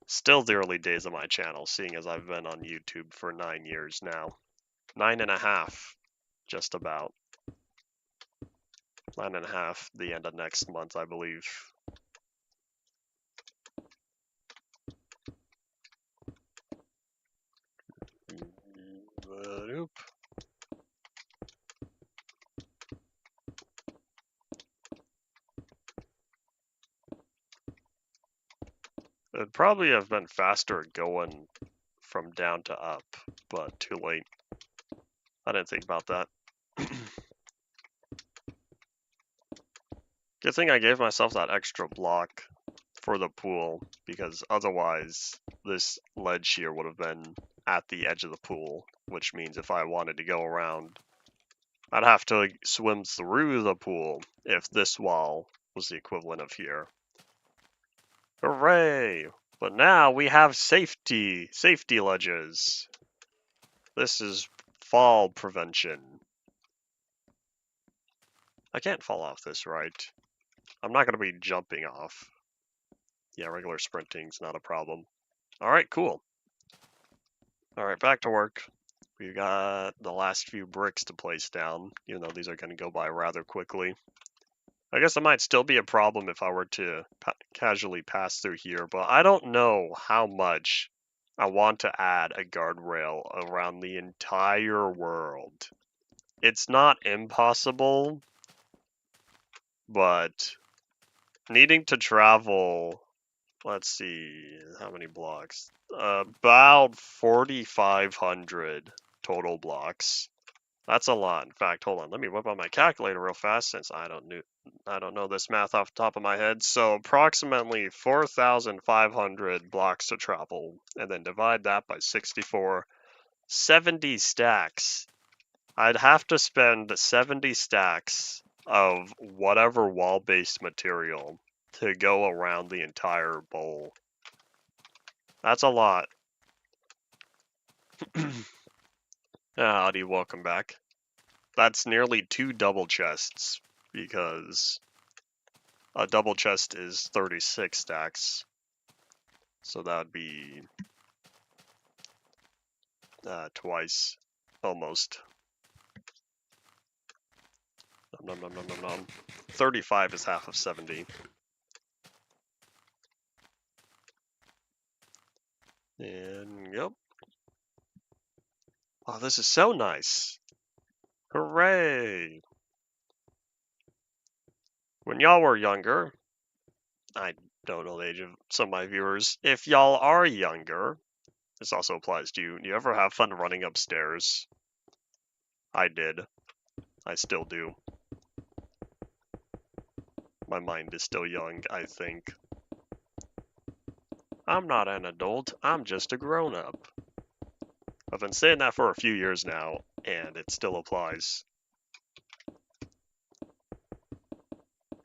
Still the early days of my channel, seeing as I've been on YouTube for 9 years now. 9.5, just about. 9.5, the end of next month, I believe. It'd probably have been faster going from down to up, but too late. I didn't think about that. Good thing I gave myself that extra block for the pool, because otherwise this ledge here would have been at the edge of the pool, which means if I wanted to go around, I'd have to swim through the pool if this wall was the equivalent of here. Hooray! But now we have safety ledges. This is fall prevention. I can't fall off this, right? I'm not going to be jumping off. Yeah, regular sprinting's not a problem. Alright, cool. Alright, back to work. We've got the last few bricks to place down, even though these are going to go by rather quickly. I guess it might still be a problem if I were to casually pass through here, but I don't know how much I want to add a guardrail around the entire world. It's not impossible, but needing to travel, let's see, how many blocks? About 4,500 total blocks. That's a lot. In fact, hold on, let me whip out my calculator real fast since I don't know this math off the top of my head. So approximately 4,500 blocks to travel, and then divide that by 64. 70 stacks. I'd have to spend 70 stacks of whatever wall-based material to go around the entire bowl. That's a lot. Howdy, welcome back. That's nearly 2 double chests, because a double chest is 36 stacks. So that would be twice, almost. Nom, nom, nom, nom, nom. 35 is half of 70. And yep. Oh, this is so nice. Hooray! When y'all were younger, I don't know the age of some of my viewers. If y'all are younger, this also applies to you. Do you ever have fun running upstairs? I did. I still do. My mind is still young, I think. I'm not an adult, I'm just a grown-up. I've been saying that for a few years now, and it still applies.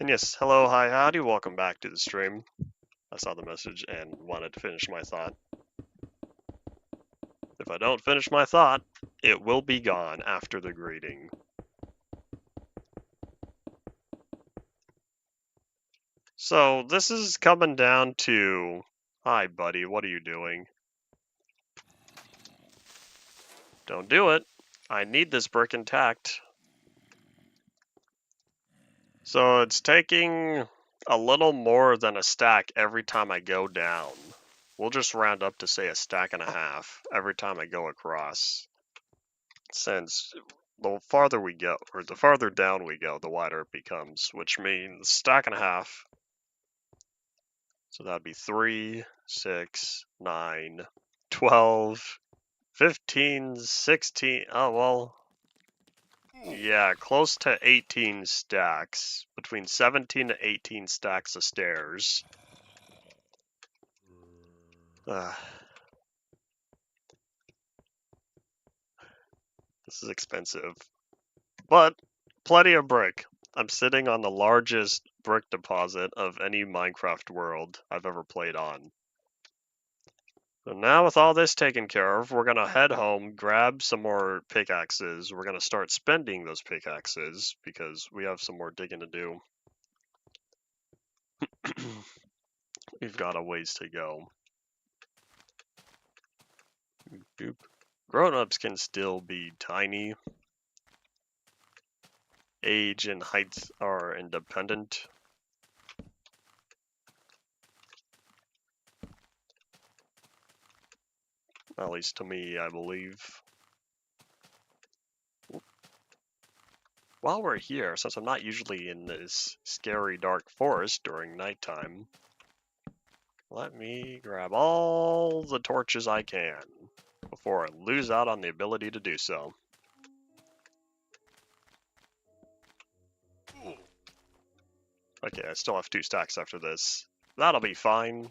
And yes, hello, hi, howdy, welcome back to the stream. I saw the message and wanted to finish my thought. If I don't finish my thought, it will be gone after the greeting. So, this is coming down to... Hi, buddy, what are you doing? Don't do it. I need this brick intact. So it's taking a little more than a stack every time I go down. We'll just round up to say a stack and a half every time I go across. Since the farther we go, or the farther down we go, the wider it becomes, which means stack and a half. So that'd be 3, 6, 9, 12, 15, 16. Oh, well, yeah, close to 18 stacks. Between 17 to 18 stacks of stairs. This is expensive. But, plenty of brick. I'm sitting on the largest brick deposit of any Minecraft world I've ever played on. So now with all this taken care of, we're going to head home, grab some more pickaxes. We're going to start spending those pickaxes, because we have some more digging to do. We've got a ways to go. Boop. Grown-ups can still be tiny. Age and height are independent. At least to me, I believe. While we're here, since I'm not usually in this scary dark forest during nighttime, let me grab all the torches I can before I lose out on the ability to do so. Okay, I still have 2 stacks after this. That'll be fine.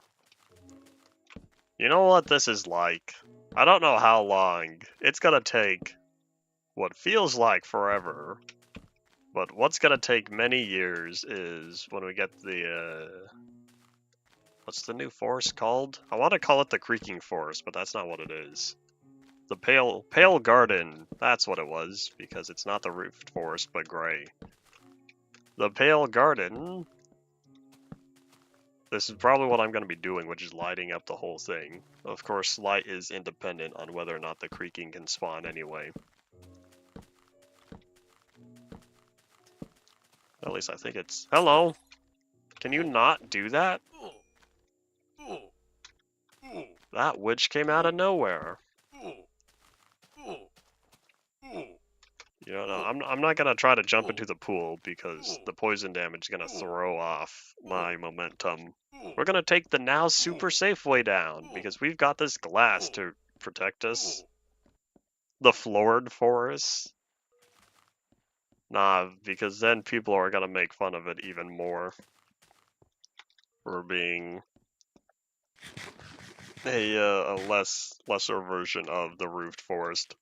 You know what this is like? I don't know how long. It's gonna take what feels like forever. But what's gonna take many years is when we get the, what's the new forest called? I want to call it the Creaking Forest, but that's not what it is. The Pale Garden, that's what it was, because it's not the Roofed Forest, but gray. The Pale Garden, this is probably what I'm going to be doing, which is lighting up the whole thing. Of course, light is independent on whether or not the creaking can spawn anyway. At least I think it's... Hello? Can you not do that? That witch came out of nowhere. You know, no, I'm not gonna try to jump into the pool because the poison damage is gonna throw off my momentum. We're gonna take the now super safe way down because we've got this glass to protect us. The floored forest. Nah, because then people are gonna make fun of it even more for being a lesser version of the roofed forest.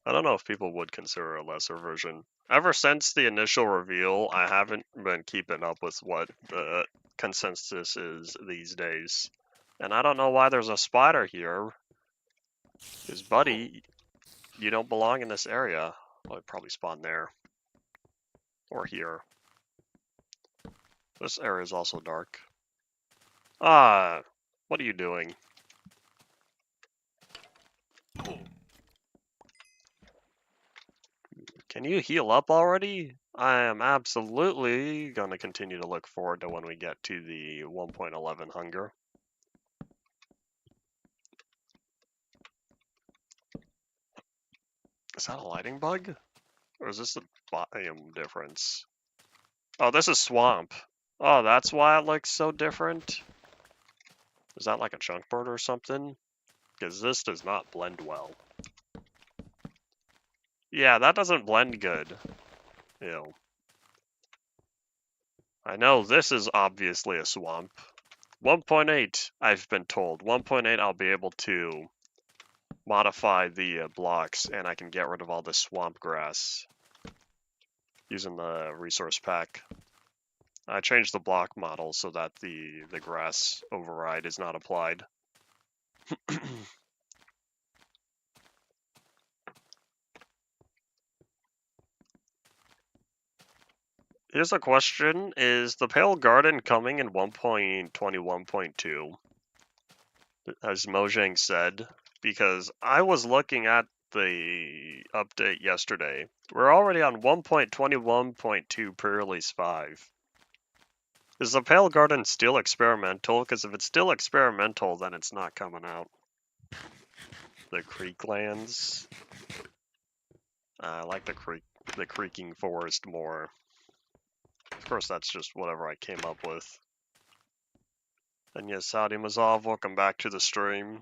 I don't know if people would consider a lesser version. Ever since the initial reveal, I haven't been keeping up with what the consensus is these days. And I don't know why there's a spider here. Because, buddy, you don't belong in this area. Well, it probably spawned there. Or here. This area is also dark. Ah, what are you doing? Can you heal up already? I am absolutely going to continue to look forward to when we get to the 1.11 hunger. Is that a lighting bug? Or is this a biome difference? Oh, this is swamp. Oh, that's why it looks so different? Is that like a chunk bird or something? Because this does not blend well. Yeah, that doesn't blend good. Ew. I know this is obviously a swamp. 1.8, I've been told. 1.8, I'll be able to modify the blocks, and I can get rid of all the swamp grass using the resource pack. I changed the block model so that the grass override is not applied. Here's a question. Is the Pale Garden coming in 1.21.2? As Mojang said, because I was looking at the update yesterday. We're already on 1.21.2 pre-release 5. Is the Pale Garden still experimental? Because if it's still experimental, then it's not coming out. The Creeklands. I like the creaking forest more. Of course, that's just whatever I came up with. And yes, howdy Mazov, welcome back to the stream.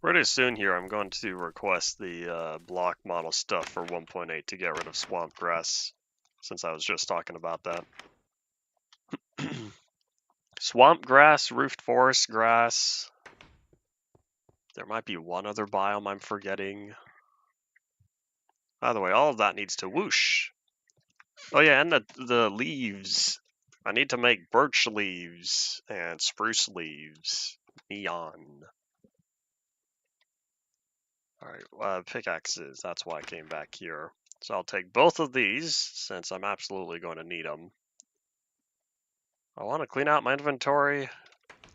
Pretty soon here, I'm going to request the block model stuff for 1.8 to get rid of swamp grass, since I was just talking about that. Swamp grass, roofed forest grass. There might be one other biome I'm forgetting. By the way, all of that needs to whoosh. Oh yeah, and the leaves. I need to make birch leaves and spruce leaves. Neon. Alright, pickaxes. That's why I came back here. So I'll take both of these, since I'm absolutely going to need them. I want to clean out my inventory.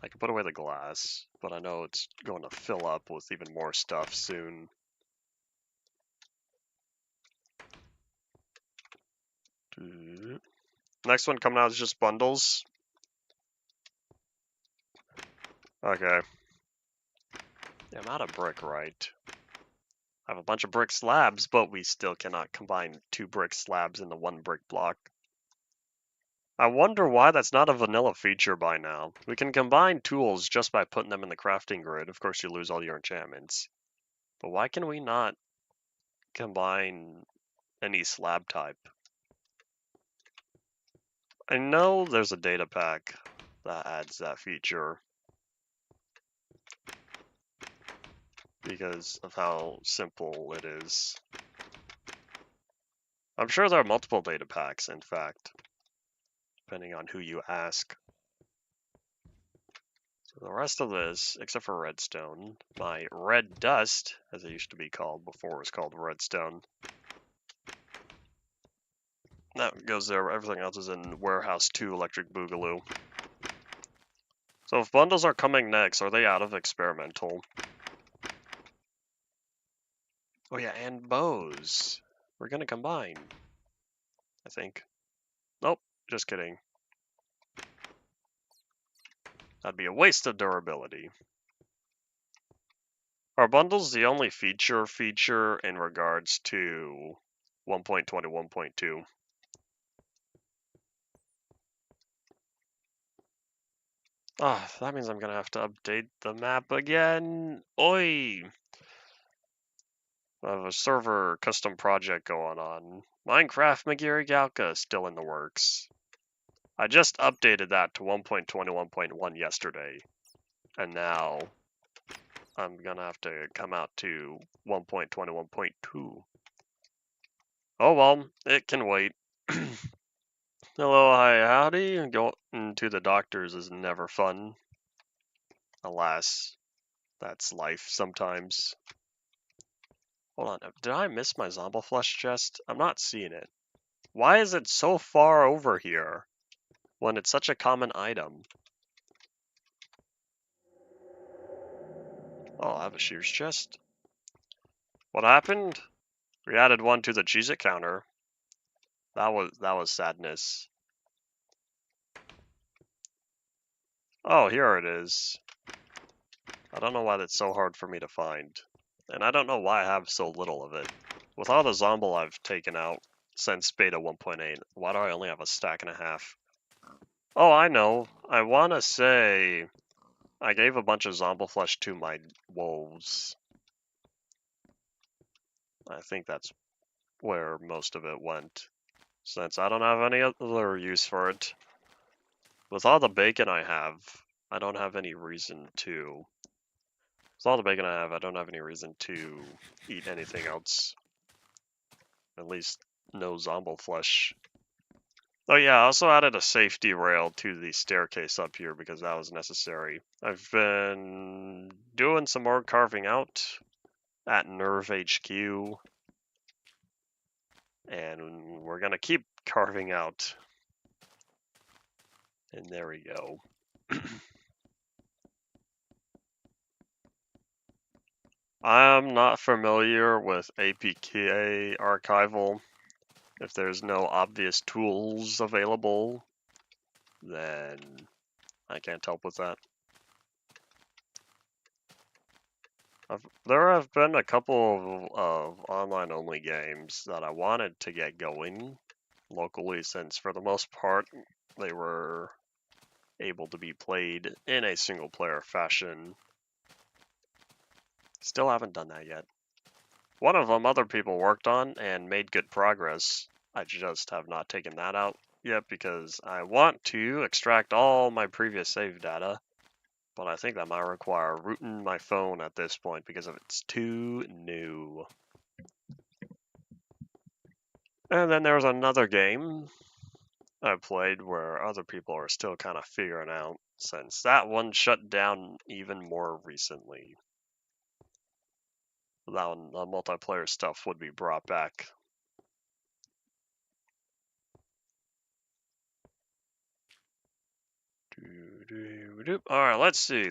I can put away the glass, but I know it's going to fill up with even more stuff soon. Next one coming out is just bundles. Okay. Yeah, I'm out of brick, right? I have a bunch of brick slabs, but we still cannot combine 2 brick slabs into 1 brick block. I wonder why that's not a vanilla feature by now. We can combine tools just by putting them in the crafting grid. Of course, you lose all your enchantments. But why can we not combine any slab type? I know there's a data pack that adds that feature because of how simple it is. I'm sure there are multiple data packs, in fact, depending on who you ask. So the rest of this, except for redstone, my red dust, as it used to be called before it was called redstone, that goes there. Everything else is in Warehouse 2 Electric Boogaloo. So if bundles are coming next, are they out of experimental? Oh yeah, and bows. We're gonna combine, I think. Nope, just kidding. That'd be a waste of durability. Are bundles the only feature in regards to 1.21.2? Ah, that means I'm gonna have to update the map again. Oi! I have a server custom project going on. Minecraft Magiri Galka is still in the works. I just updated that to 1.21.1 yesterday. And now I'm gonna have to come out to 1.21.2. Oh well, it can wait. Hello, hi, howdy. Going to the doctors is never fun. Alas, that's life sometimes. Hold on, did I miss my zombie flesh chest? I'm not seeing it. Why is it so far over here when it's such a common item? Oh, I have a shears chest. What happened? We added one to the Cheez-It counter. That was sadness. Oh, here it is. I don't know why that's so hard for me to find. And I don't know why I have so little of it. With all the Zomble I've taken out since beta 1.8, why do I only have a stack and a half? Oh, I know. I want to say I gave a bunch of Zomble flesh to my wolves. I think that's where most of it went, since I don't have any other use for it. With all the bacon I have, I don't have any reason to. With all the bacon I have, I don't have any reason to eat anything else. At least no Zomble flesh. Oh yeah, I also added a safety rail to the staircase up here because that was necessary. I've been doing some more carving out at Nerve HQ, and we're gonna keep carving out. And there we go. I'm not familiar with APK archival. If there's no obvious tools available, then I can't help with that. There have been a couple of online-only games that I wanted to get going locally, since for the most part they were able to be played in a single-player fashion. Still haven't done that yet. One of them other people worked on and made good progress. I just have not taken that out yet because I want to extract all my previous save data. But I think that might require rooting my phone at this point because it's too new. And then there's another game I played where other people are still kind of figuring out, since that one shut down even more recently. That one, the multiplayer stuff would be brought back. Alright, let's see.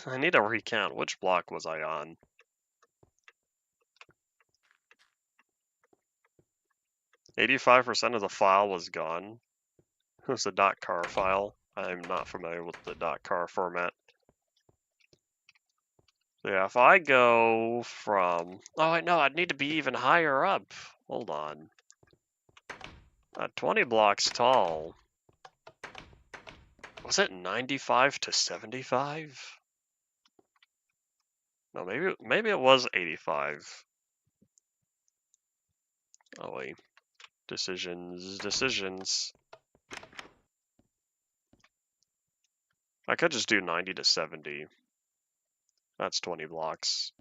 I need to recount. Which block was I on? 85% of the file was gone. It was a .car file. I'm not familiar with the .car format. So yeah, if I go from... Oh, wait, no, I'd need to be even higher up. Hold on. 20 blocks tall. Was it 95 to 75? No, maybe it was 85. Oh wait. Decisions. I could just do 90 to 70. That's 20 blocks.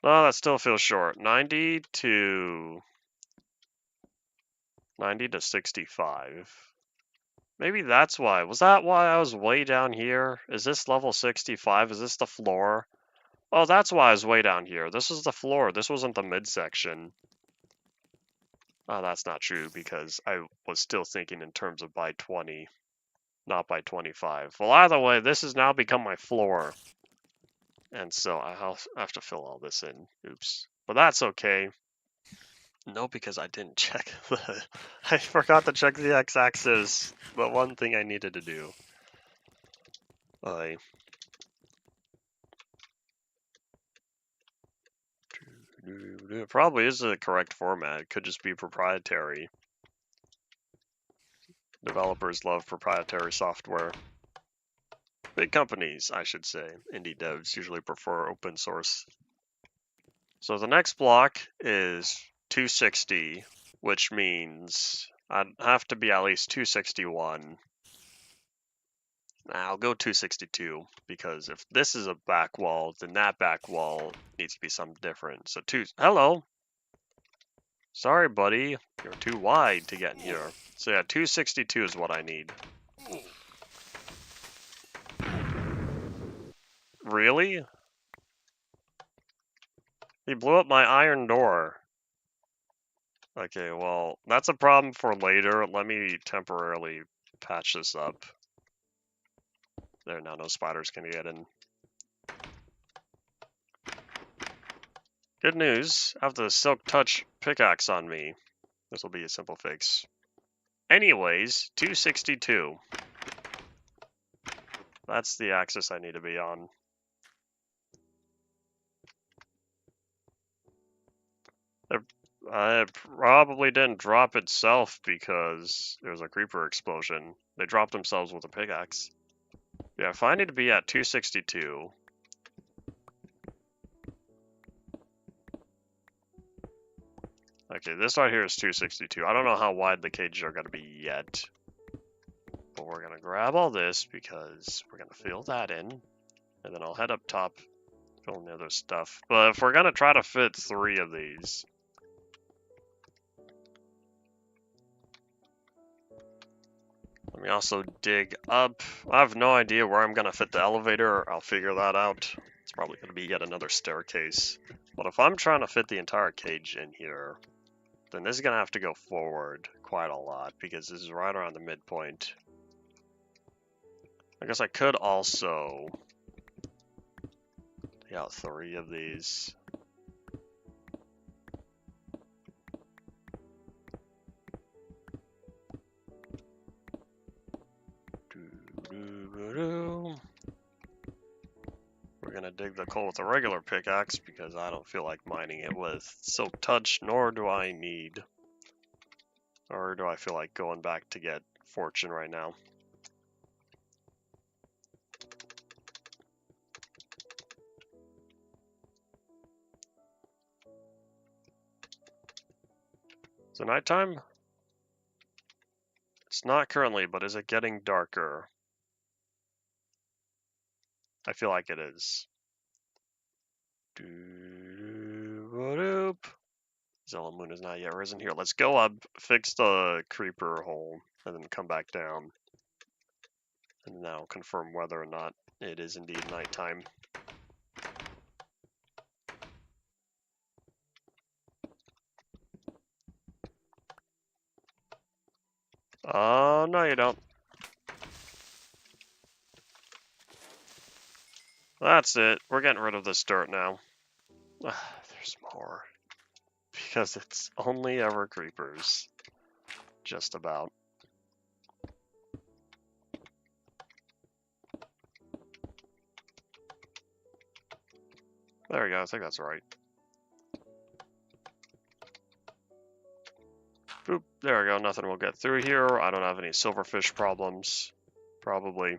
Oh, that still feels short. 90 to 65. Maybe that's why. Was that why I was way down here? Is this level 65? Is this the floor? Oh, that's why I was way down here. This is the floor. This wasn't the midsection. Oh, that's not true because I was still thinking in terms of by 20, not by 25. Well, either way, this has now become my floor. And so I have to fill all this in. Oops. But that's okay. No, because I didn't check I forgot to check the x-axis. The one thing I needed to do. It probably is the correct format. It could just be proprietary. Developers love proprietary software. Big companies, I should say. Indie devs usually prefer open source. So the next block is 260, which means I'd have to be at least 261. I'll go 262, because if this is a back wall, then that back wall needs to be something different. So hello. Sorry, buddy. You're too wide to get in here. So yeah, 262 is what I need. Really? He blew up my iron door. Okay, well, that's a problem for later. Let me temporarily patch this up. There, now no spiders can get in. Good news, I have the Silk Touch pickaxe on me. This will be a simple fix. Anyways, 262. That's the axis I need to be on. It probably didn't drop itself because there was a creeper explosion. They dropped themselves with a pickaxe. Yeah, if I need to be at 262. Okay, this right here is 262. I don't know how wide the cages are going to be yet. But we're going to grab all this because we're going to fill that in. And then I'll head up top, fill in the other stuff. But if we're going to try to fit 3 of these... Let me also dig up. I have no idea where I'm going to fit the elevator. I'll figure that out. It's probably going to be yet another staircase. But if I'm trying to fit the entire cage in here, then this is going to have to go forward quite a lot because this is right around the midpoint. I guess I could also take out 3 of these. We're gonna dig the coal with a regular pickaxe because I don't feel like mining it with Silk Touch, nor do I need, or do I feel like going back to get Fortune right now. Is it nighttime? It's not currently, but is it getting darker? I feel like it is. Zella Moon is not yet risen. Here, let's go up, fix the creeper hole, and then come back down. And now confirm whether or not it is indeed nighttime. No you don't. That's it. We're getting rid of this dirt now. There's more. Because it's only ever creepers. Just about. There we go. I think that's right. Boop. There we go. Nothing will get through here. I don't have any silverfish problems. Probably.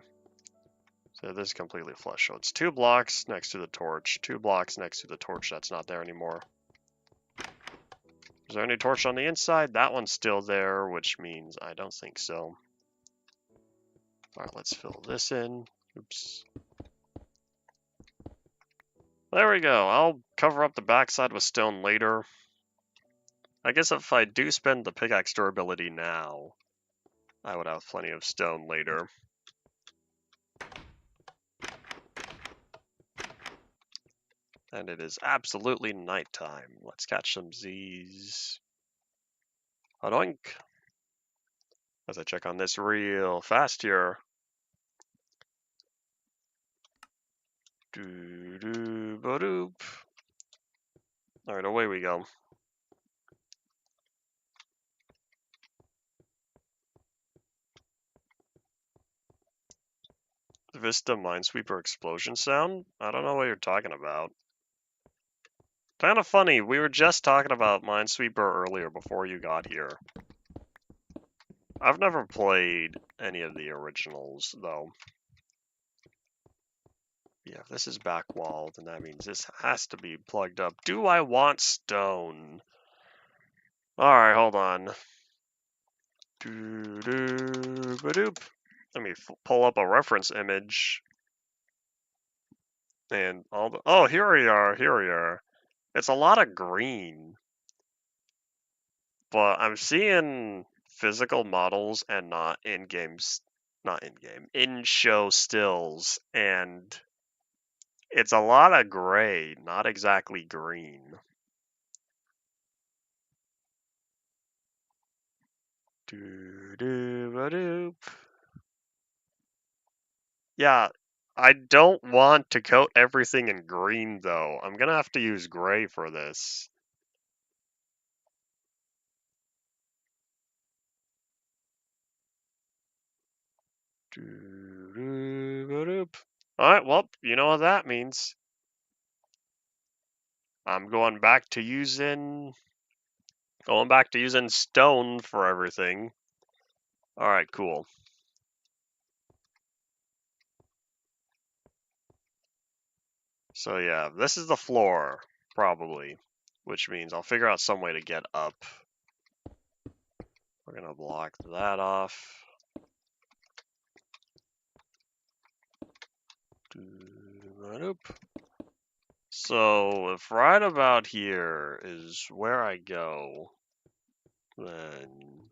So this is completely flush. So it's 2 blocks next to the torch. 2 blocks next to the torch that's not there anymore. Is there any torch on the inside? That one's still there, which means I don't think so. Alright, let's fill this in. Oops. There we go. I'll cover up the backside with stone later. I guess if I do spend the pickaxe durability now, I would have plenty of stone later. And it is absolutely nighttime. Let's catch some Z's. Oink. As I check on this real fast here. Doo-doo-ba-doop. Alright, away we go. Vista Minesweeper explosion sound? I don't know what you're talking about. Kind of funny, we were just talking about Minesweeper earlier before you got here. I've never played any of the originals, though. Yeah, if this is back walled, then that means this has to be plugged up. Do I want stone? Alright, hold on. Doo-doo-ba-doop. Let me pull up a reference image. And all the... Oh, here we are, here we are. It's a lot of green. But I'm seeing physical models and not in-game, not in-game, in-show stills. And It's a lot of gray, not exactly green. Doo-doo-ba-doop. Yeah, I don't want to coat everything in green, though. I'm gonna have to use gray for this. Doo-doo-ba-doop. Alright, well, you know what that means. I'm going back to using stone for everything. Alright, cool. So yeah, this is the floor, probably. Which means I'll figure out some way to get up. We're gonna block that off. Nope. So if right about here is where I go, then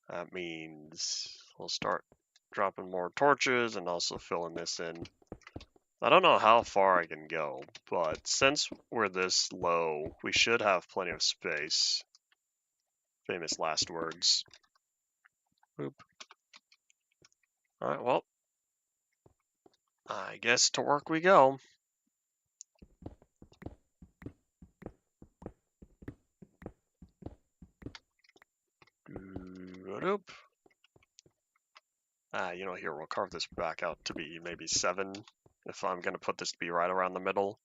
that means we'll start dropping more torches and also filling this in. I don't know how far I can go, but since we're this low, we should have plenty of space. Famous last words. Boop. Alright, well, I guess to work we go. Nope. You know, here, we'll carve this back out to be maybe 7, if I'm going to put this to be right around the middle.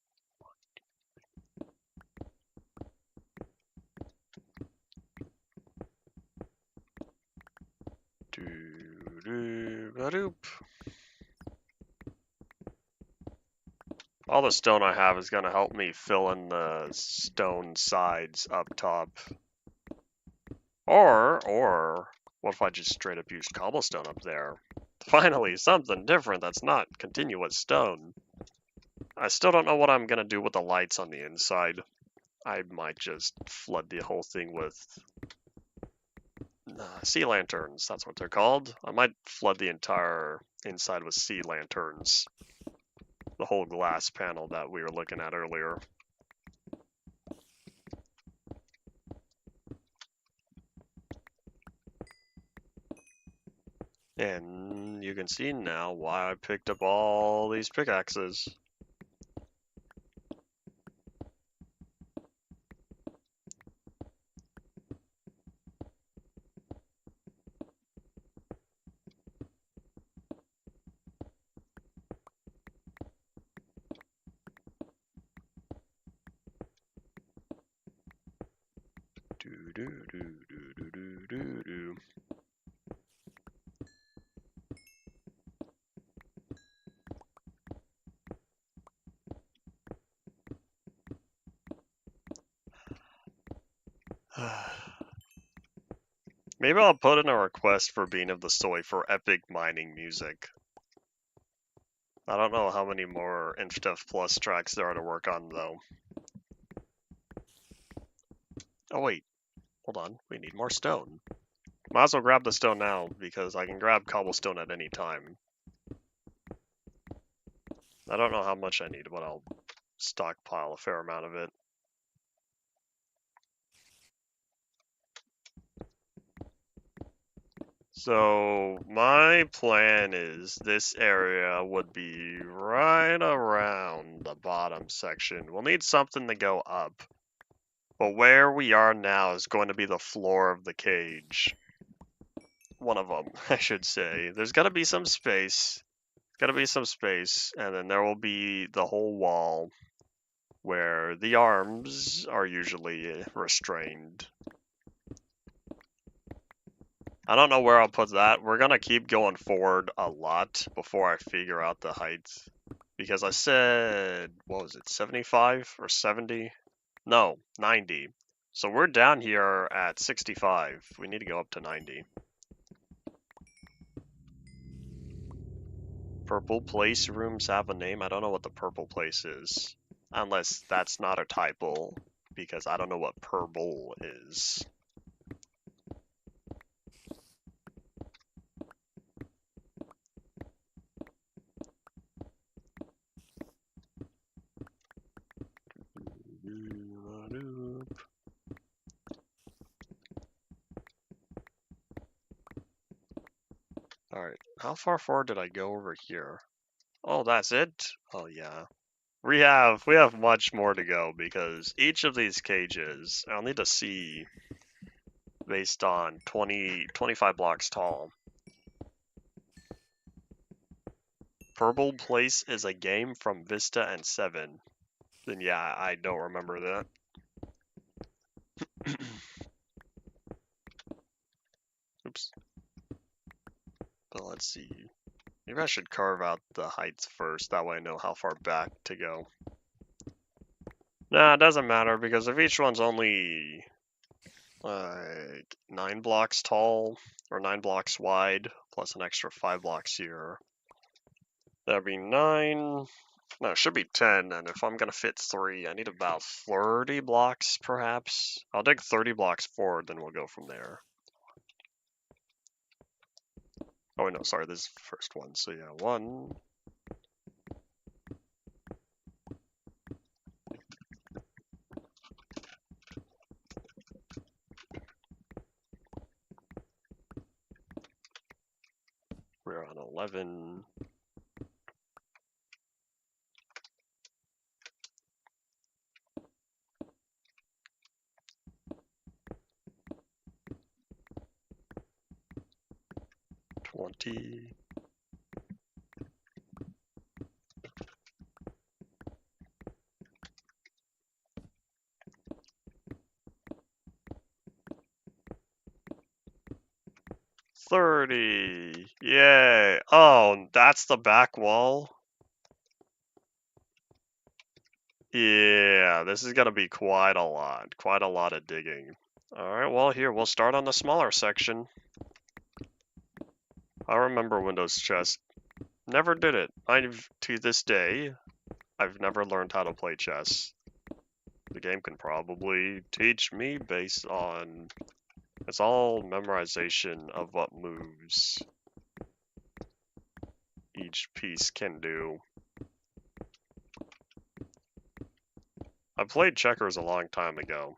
Doo-doo-ba-doop. All the stone I have is going to help me fill in the stone sides up top. Or, what if I just straight up used cobblestone up there? Finally, something different that's not continuous stone. I still don't know what I'm going to do with the lights on the inside. I might just flood the whole thing with sea lanterns, that's what they're called. I might flood the entire inside with sea lanterns. The whole glass panel that we were looking at earlier. And you can see now why I picked up all these pickaxes. Do do do do do do do do. Maybe I'll put in a request for Bean of the Soy for epic mining music. I don't know how many more InfDev Plus tracks there are to work on, though. Oh wait, hold on, we need more stone. Might as well grab the stone now, because I can grab cobblestone at any time. I don't know how much I need, but I'll stockpile a fair amount of it. So my plan is this area would be right around the bottom section. We'll need something to go up. But where we are now is going to be the floor of the cage. One of them, I should say. There's got to be some space. Got to be some space, and then there will be the whole wall where the arms are usually restrained. I don't know where I'll put that. We're gonna keep going forward a lot before I figure out the height. Because I said, what was it, 75 or 70? No, 90. So we're down here at 65. We need to go up to 90. Purple place rooms have a name. I don't know what the purple place is. Unless that's not a typo. Because I don't know what purple is. Alright, how far forward did I go over here? Oh, that's it? Oh, yeah. We have much more to go because each of these cages, I'll need to see based on 25 blocks tall. Purple Place is a game from Vista and 7. Then yeah, I don't remember that. Oops. But let's see. Maybe I should carve out the heights first, that way I know how far back to go. Nah, it doesn't matter because if each one's only like 9 blocks tall or 9 blocks wide, plus an extra 5 blocks here, that'd be 9. No, it should be 10, and if I'm gonna fit 3, I need about 30 blocks, perhaps. I'll dig 30 blocks forward, then we'll go from there. Oh, wait, no, sorry, this is the first one, so yeah, 1. We're on 11. $20. $30. Yay. Oh, that's the back wall? Yeah, this is gonna be quite a lot. Quite a lot of digging. Alright, well here, we'll start on the smaller section. I remember Windows chess. Never did it. To this day, I've never learned how to play chess. The game can probably teach me based on... It's all memorization of what moves each piece can do. I played checkers a long time ago.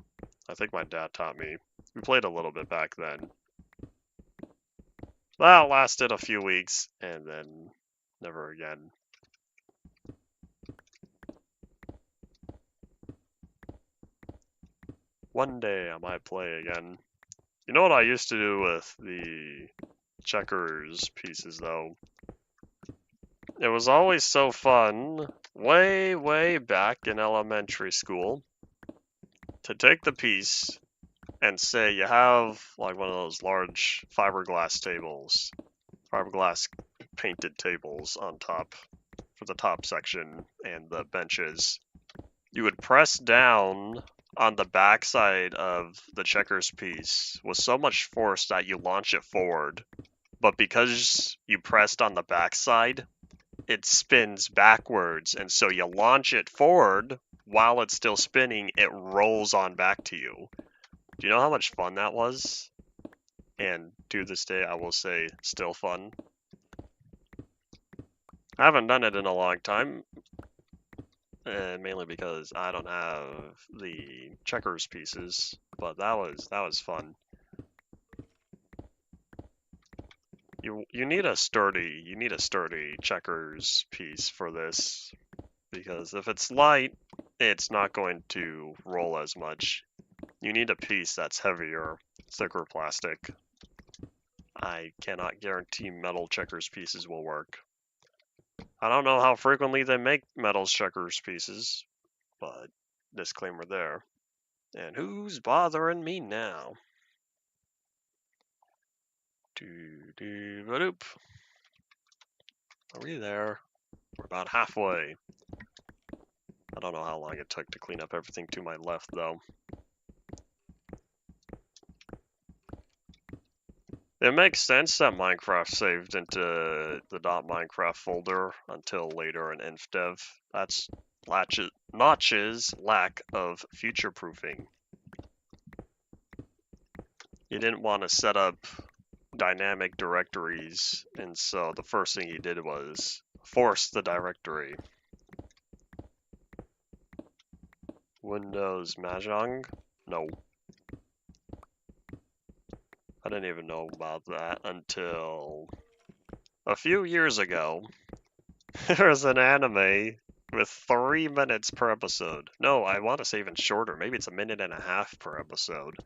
I think my dad taught me. We played a little bit back then. That lasted a few weeks, and then never again. One day I might play again. You know what I used to do with the checkers pieces, though? It was always so fun, way, way back in elementary school, to take the piece and say you have like one of those large fiberglass tables, fiberglass painted tables on top for the top section and the benches. You would press down on the backside of the checkers piece with so much force that you launch it forward, but because you pressed on the backside, it spins backwards, and so you launch it forward while it's still spinning, it rolls on back to you. Do you know how much fun that was? And to this day, I will say, still fun. I haven't done it in a long time, mainly because I don't have the checkers pieces, but that was fun. You need a sturdy checkers piece for this, because if it's light, it's not going to roll as much. You need a piece that's heavier, thicker plastic. I cannot guarantee metal checkers pieces will work. I don't know how frequently they make metal checkers pieces, but disclaimer there. And who's bothering me now? Doo-doo-ba-doop. Are we there? We're about halfway. I don't know how long it took to clean up everything to my left, though. It makes sense that Minecraft saved into the .minecraft folder until later in InfDev. That's Notch's lack of future-proofing. He didn't want to set up dynamic directories, and so the first thing he did was force the directory. Windows Mahjong? No. I didn't even know about that until A few years ago, there was an anime with 3 minutes per episode. No, I want to say even shorter. Maybe it's a minute and a half per episode.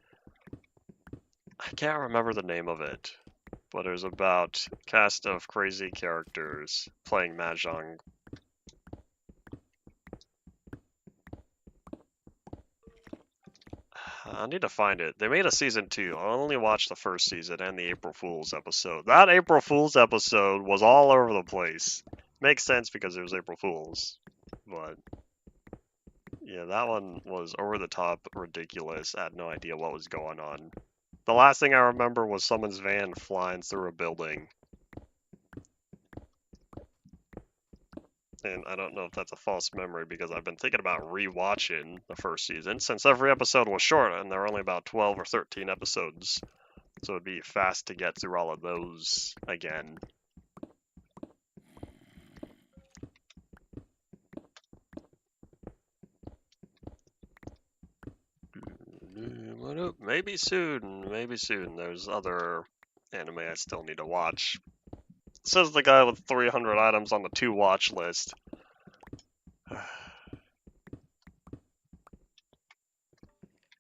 I can't remember the name of it, but it was about a cast of crazy characters playing mahjong. I need to find it. They made a season 2. I only watched the first season and the April Fool's episode. That April Fool's episode was all over the place. Makes sense because it was April Fool's, but yeah, that one was over the top ridiculous. I had no idea what was going on. The last thing I remember was someone's van flying through a building. And I don't know if that's a false memory because I've been thinking about rewatching the first season since every episode was short and there were only about 12 or 13 episodes. So it'd be fast to get through all of those again. Maybe soon, maybe soon. There's other anime I still need to watch. Says the guy with 300 items on the to watch list.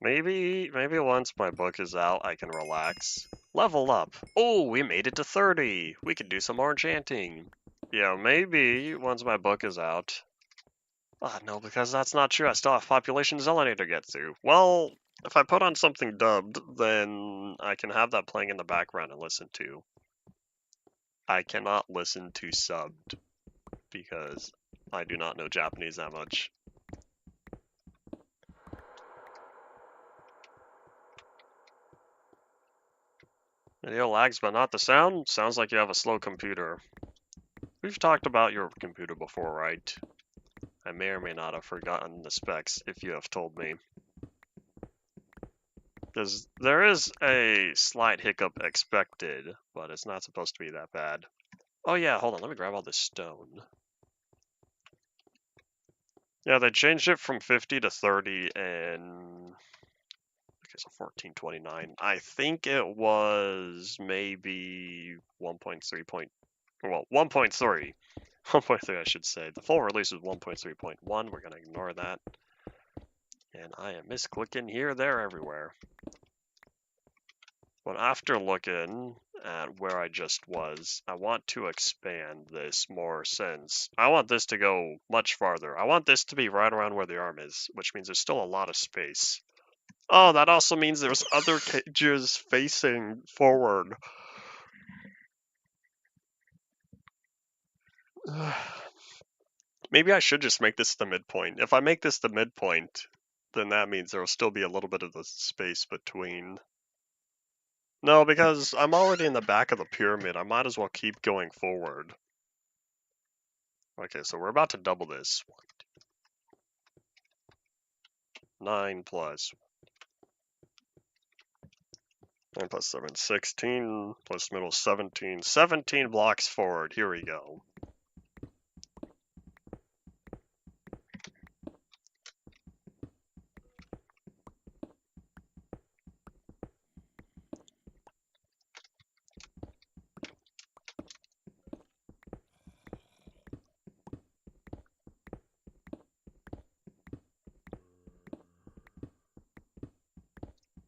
Maybe once my book is out, I can relax. Level up. Oh, we made it to 30. We can do some more enchanting. Yeah, maybe once my book is out. No, because that's not true. I still have Population Zelinator to get through. Well, if I put on something dubbed, then I can have that playing in the background and listen to. I cannot listen to subbed because I do not know Japanese that much. Video lags, but not the sound? Sounds like you have a slow computer. We've talked about your computer before, right? I may or may not have forgotten the specs if you have told me. There is a slight hiccup expected, but it's not supposed to be that bad. Oh yeah, hold on, let me grab all this stone. Yeah, they changed it from 50 to 30 and... Okay, so 1429. I think it was maybe 1.3. Well, 1.3. 1.3, I should say. The full release is 1.3.1. We're going to ignore that. And I am misclicking here, there, everywhere. But after looking at where I just was, I want to expand this more since I want this to go much farther. I want this to be right around where the arm is, which means there's still a lot of space. Oh, that also means there's other cages facing forward. Maybe I should just make this the midpoint. If I make this the midpoint, then that means there will still be a little bit of the space between. No, because I'm already in the back of the pyramid. I might as well keep going forward. Okay, so we're about to double this. 9 plus 9 plus 7, 16 plus middle 17. 17 blocks forward. Here we go.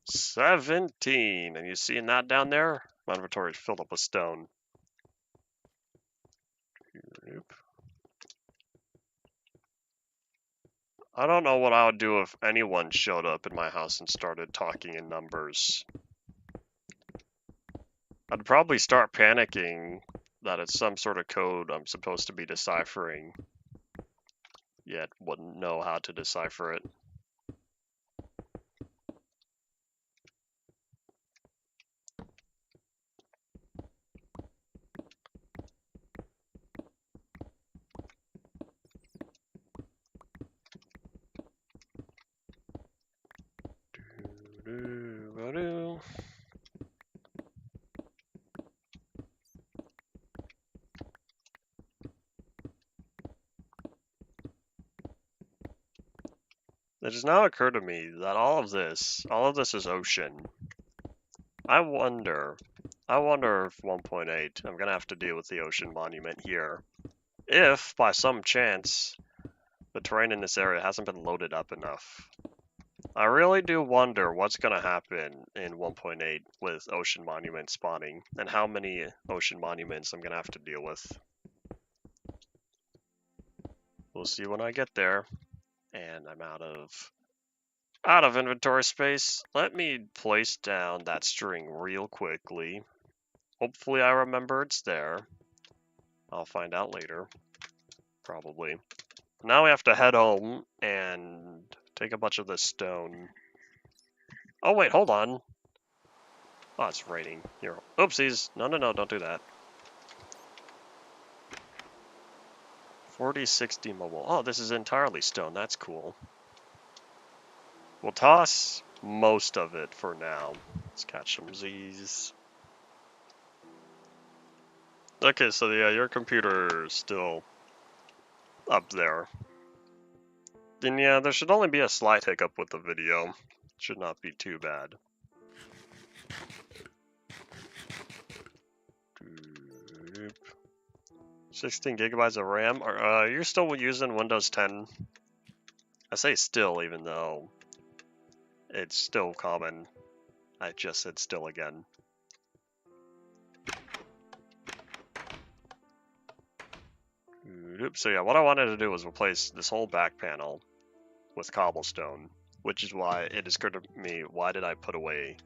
$17, and you seeing that down there? My inventory is filled up with stone. Nope. I don't know what I would do if anyone showed up in my house and started talking in numbers. I'd probably start panicking that it's some sort of code I'm supposed to be deciphering, yet wouldn't know how to decipher it. It has now occurred to me that all of this is ocean. I wonder I wonder if 1.8, I'm gonna have to deal with the ocean monument here. If, by some chance, the terrain in this area hasn't been loaded up enough. I really do wonder what's gonna happen in 1.8 with ocean monument spawning, and how many ocean monuments I'm gonna have to deal with. We'll see when I get there. And I'm out of inventory space. Let me place down that string real quickly. Hopefully I remember it's there. I'll find out later. Probably. Now we have to head home and take a bunch of this stone. Oh wait, hold on. Oh, it's raining. Here. Oopsies. No, don't do that. 4060 mobile. Oh, this is entirely stone. That's cool. We'll toss most of it for now. Let's catch some Z's. Okay, so yeah, your computer's still up there. Then yeah, there should only be a slight hiccup with the video. Should not be too bad. 16 gigabytes of RAM. You're still using Windows 10? I say still, even though it's still common. I just said still again. So yeah, what I wanted to do was replace this whole back panel with cobblestone, which is why it occurred to me, why did I put away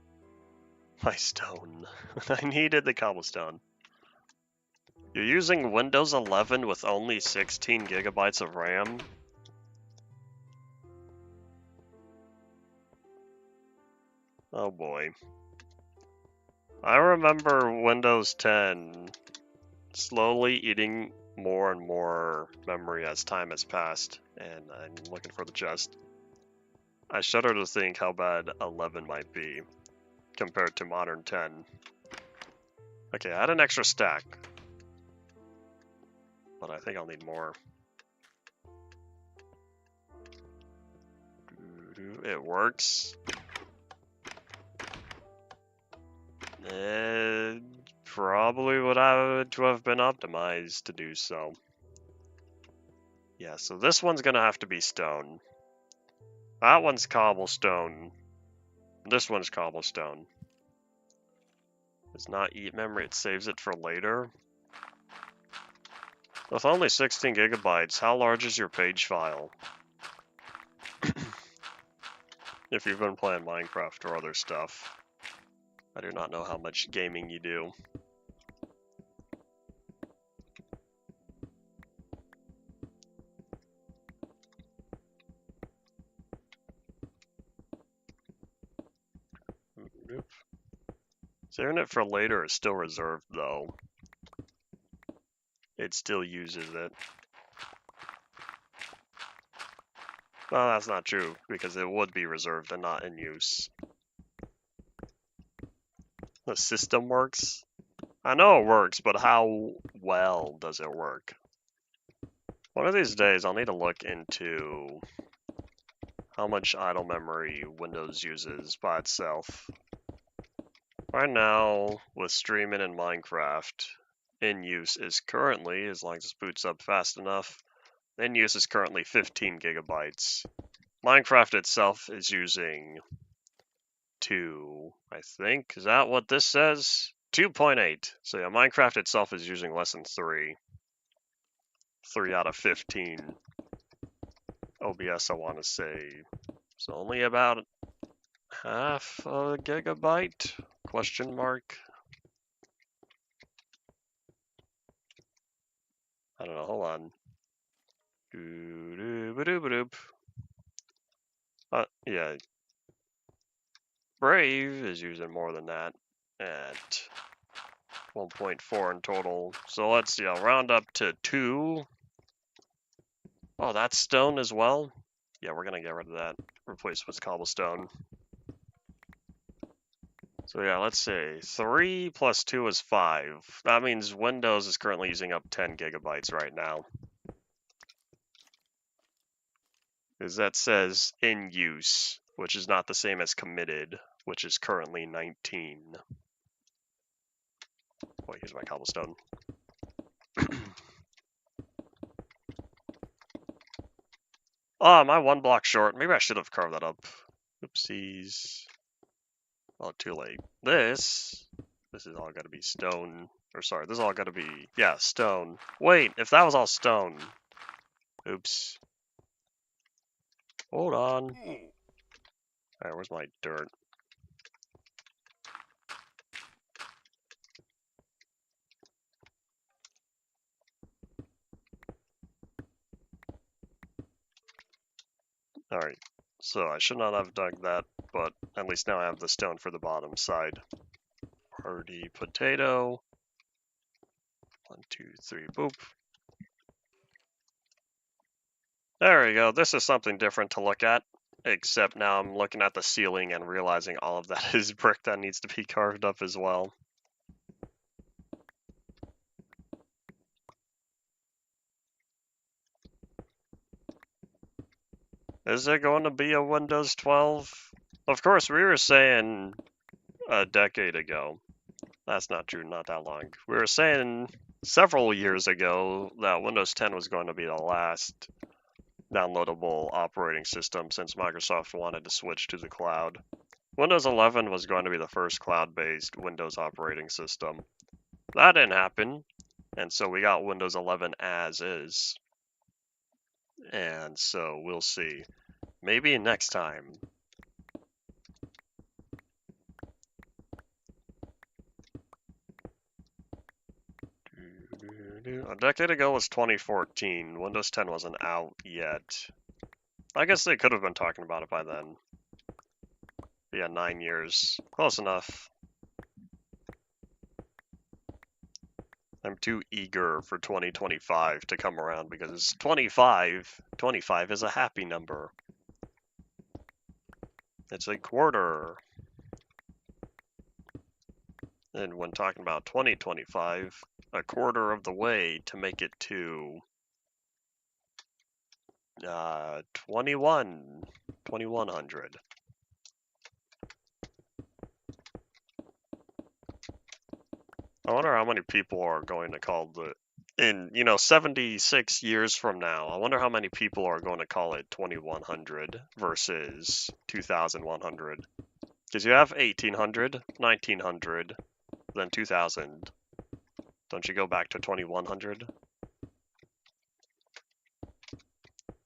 my stone? I needed the cobblestone. You're using Windows 11 with only 16 gigabytes of RAM? Oh boy. I remember Windows 10 slowly eating more and more memory as time has passed, and I'm looking for the chest. I shudder to think how bad 11 might be compared to modern 10. Okay, I had an extra stack, but I think I'll need more. It works. Probably would have to have been optimized to do so. Yeah, so this one's gonna have to be stone. That one's cobblestone. This one's cobblestone. Does not eat memory, it saves it for later. With only 16 gigabytes, how large is your page file? If you've been playing Minecraft or other stuff. I do not know how much gaming you do. Saving it for later is still reserved though. It still uses it. Well, that's not true, because it would be reserved and not in use. The system works? I know it works, but how well does it work? One of these days, I'll need to look into how much idle memory Windows uses by itself. Right now, with streaming and Minecraft, in use is currently, as long as it boots up fast enough, in use is currently 15 gigabytes. Minecraft itself is using 2, I think. Is that what this says? 2.8. So yeah, Minecraft itself is using less than 3. 3 out of 15. OBS, I want to say. So only about half a gigabyte? Question mark. I don't know, hold on. Yeah. Brave is using more than that at 1.4 in total. So let's see, I'll round up to 2. Oh, that's stone as well? Yeah, we're gonna get rid of that. Replace with cobblestone. So yeah, let's say 3 plus 2 is 5. That means Windows is currently using up 10 gigabytes right now. Because that says in use, which is not the same as committed, which is currently 19. Wait, here's my cobblestone. Oh, am I one block short? Maybe I should have carved that up. Oopsies. Oh, too late. This is all gotta be stone. Or sorry, this is all gotta be, yeah, stone. Wait, if that was all stone. Oops. Hold on. Alright, where's my dirt? Alright, so I should not have dug that, but at least now I have the stone for the bottom side. Hardy potato. 1, 2, 3, boop. There we go. This is something different to look at, except now I'm looking at the ceiling and realizing all of that is brick that needs to be carved up as well. Is there going to be a Windows 12? Of course, we were saying a decade ago. That's not true, not that long. We were saying several years ago that Windows 10 was going to be the last downloadable operating system since Microsoft wanted to switch to the cloud. Windows 11 was going to be the first cloud-based Windows operating system. That didn't happen, and so we got Windows 11 as is. And so we'll see. Maybe next time. A decade ago was 2014. Windows 10 wasn't out yet. I guess they could have been talking about it by then. Yeah, 9 years. Close enough. I'm too eager for 2025 to come around because 25 is a happy number. It's a quarter. And when talking about 2025, a quarter of the way to make it to 2100. I wonder how many people are going to call in 76 years from now, I wonder how many people are going to call it 2100 versus 2100. Because you have 1800, 1900, then 2000. Don't you go back to 2100?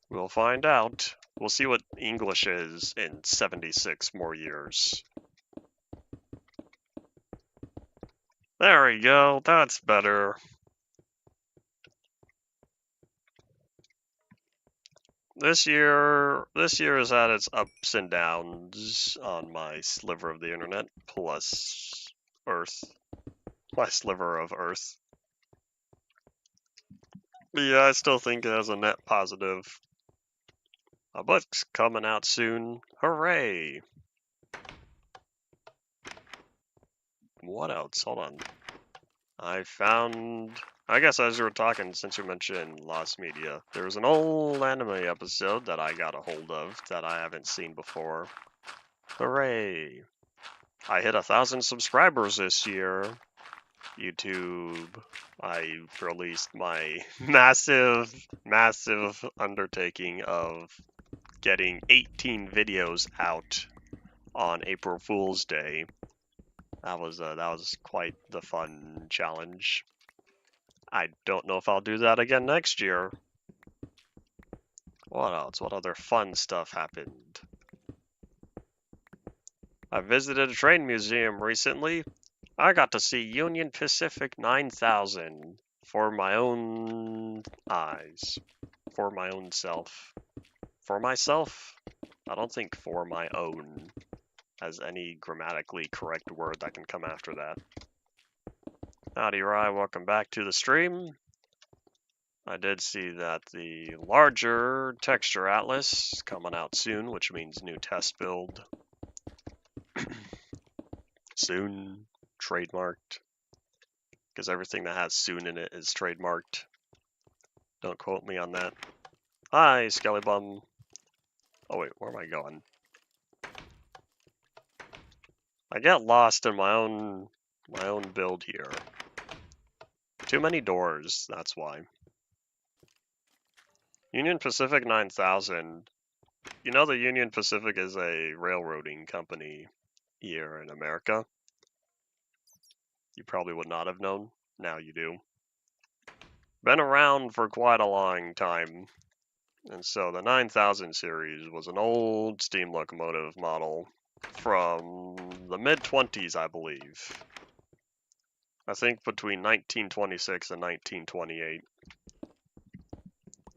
We'll find out. We'll see what English is in 76 more years. There we go, that's better. This year has had its ups and downs on my sliver of the internet, plus Earth. My sliver of Earth. But yeah, I still think it has a net positive. A book's coming out soon. Hooray! What else? Hold on. I guess as you were talking, since you mentioned Lost Media, there was an old anime episode that I got a hold of that I haven't seen before. Hooray! I hit 1,000 subscribers this year. YouTube. I released my massive undertaking of getting 18 videos out on April Fool's Day. That was quite the fun challenge. I don't know if I'll do that again next year. What else? What other fun stuff happened? I visited a train museum recently. I got to see Union Pacific 9000 for my own eyes. For my own self. For myself? I don't think for my own has any grammatically correct word that can come after that. Howdy, Rye. Welcome back to the stream. I did see that the larger texture atlas is coming out soon, which means new test build. Soon. Trademarked. Because everything that has soon in it is trademarked. Don't quote me on that. Hi, Skellybum. Oh wait, where am I going? I get lost in my own My own build here. Too many doors, that's why. Union Pacific 9000. You know the Union Pacific is a railroading company here in America. You probably would not have known. Now you do. Been around for quite a long time. And so the 9000 series was an old steam locomotive model from the mid-20s, I believe. I think between 1926 and 1928.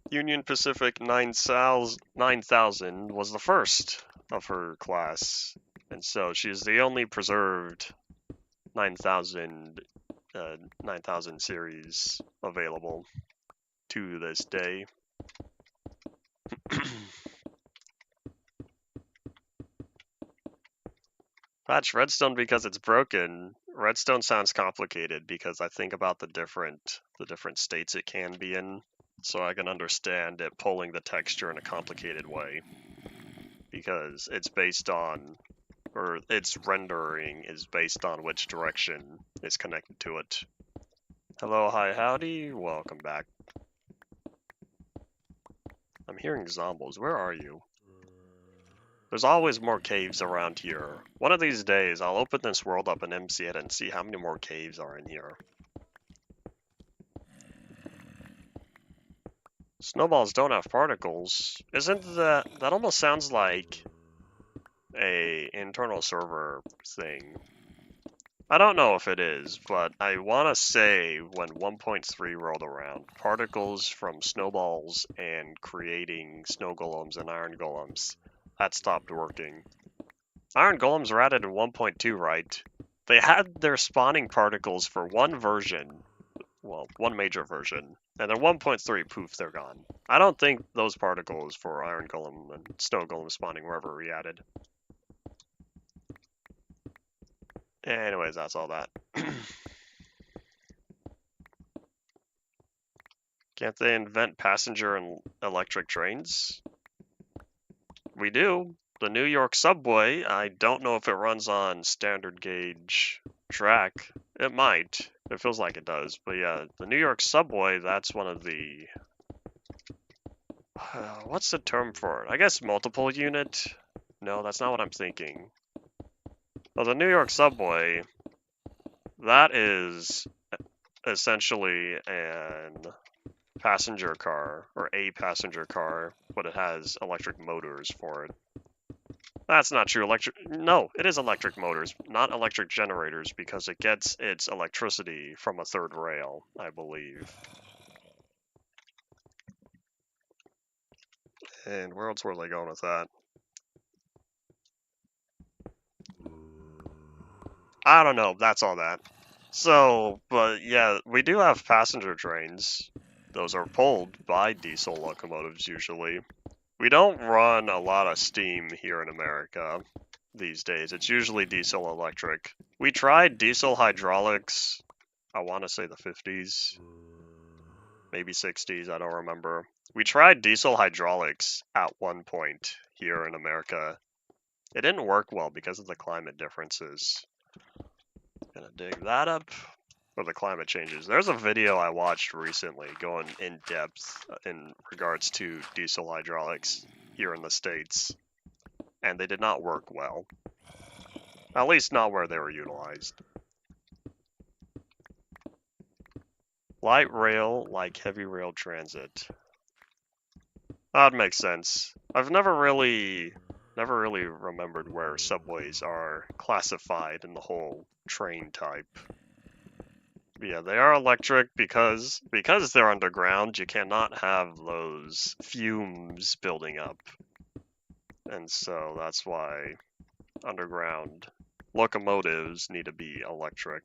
Union Pacific 9000 was the first of her class, and so she's the only preserved 9000 series available to this day. Patch Redstone because it's broken. Redstone sounds complicated because I think about the different states it can be in, so I can understand it pulling the texture in a complicated way. Because it's based on, or its rendering is based on which direction is connected to it. Hello, hi, howdy, welcome back. I'm hearing zombies. Where are you? There's always more caves around here. One of these days, I'll open this world up and MC it and see how many more caves are in here. Snowballs don't have particles. Isn't that almost sounds like a internal server thing? I don't know if it is, but I want to say when 1.3 rolled around, particles from snowballs and creating snow golems and iron golems, that stopped working. Iron golems were added in 1.2, right? They had their spawning particles for one version, well, one major version, and then 1.3, poof, they're gone. I don't think those particles for iron golem and snow golem spawning were ever re-added. Anyways, that's all that. Can't they invent passenger and electric trains? We do. The New York subway, I don't know if it runs on standard gauge track. It might. It feels like it does. But yeah, the New York subway, that's one of the... what's the term for it? I guess multiple unit? No, that's not what I'm thinking. Well, the New York subway, that is essentially an passenger car, or a passenger car, but it has electric motors for it. That's not true. No, it is electric motors, not electric generators, because it gets its electricity from a third rail, I believe. And where else were they going with that? I don't know. That's all that. So, but yeah, we do have passenger trains. Those are pulled by diesel locomotives usually. We don't run a lot of steam here in America these days. It's usually diesel electric. We tried diesel hydraulics, I want to say the 50s, maybe 60s, I don't remember. We tried diesel hydraulics at one point here in America. It didn't work well because of the climate differences. Gonna dig that up for the climate changes. There's a video I watched recently going in depth in regards to diesel hydraulics here in the States, and they did not work well. At least not where they were utilized. Light rail like heavy rail transit. That makes sense. I've never really remembered where subways are classified in the whole train type. Yeah, they are electric because they're underground, you cannot have those fumes building up. And so that's why underground locomotives need to be electric.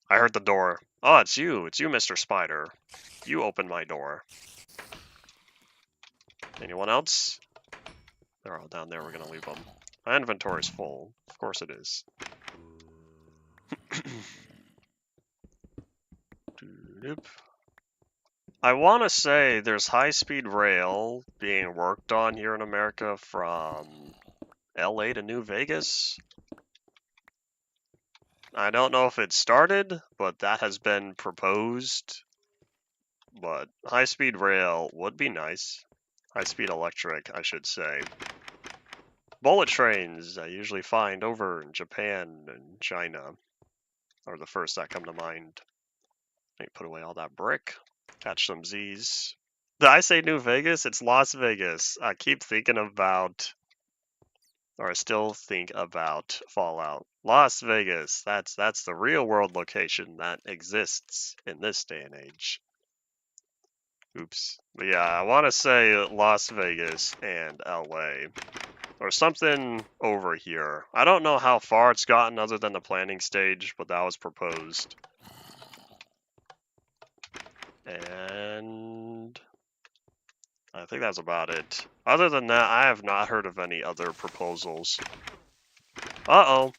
I heard the door. Oh, it's you, Mr. Spider. You opened my door. Anyone else? They're all down there, we're gonna leave them. My inventory's full. Of course it is. I want to say there's high-speed rail being worked on here in America from LA to New Vegas. I don't know if it started, but that has been proposed. But high-speed rail would be nice. High-speed electric, I should say. Bullet trains I usually find over in Japan and China are the first that come to mind. Let me put away all that brick. Catch some Z's. Did I say New Vegas? It's Las Vegas. I keep thinking about, or I still think about Fallout. Las Vegas. That's the real world location that exists in this day and age. Oops. But yeah, I want to say Las Vegas and LA. Or something over here. I don't know how far it's gotten other than the planning stage, but that was proposed. And I think that's about it. Other than that, I have not heard of any other proposals. Uh-oh.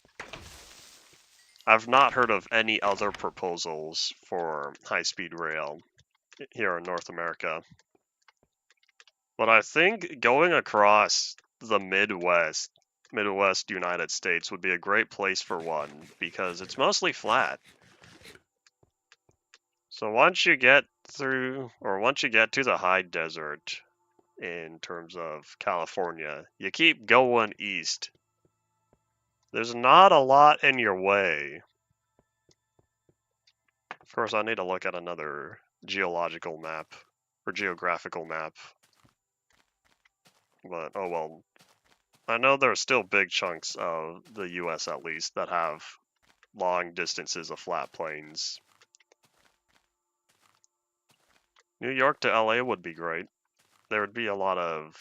I've not heard of any other proposals for high-speed rail here in North America. But I think going across the Midwest United States would be a great place for one, because it's mostly flat. So once you get through, or once you get to the high desert in terms of California, you keep going east. There's not a lot in your way. Of course, I need to look at another geological map, or geographical map. But, oh well. I know there are still big chunks of the US at least that have long distances of flat plains. New York to LA would be great. There would be a lot of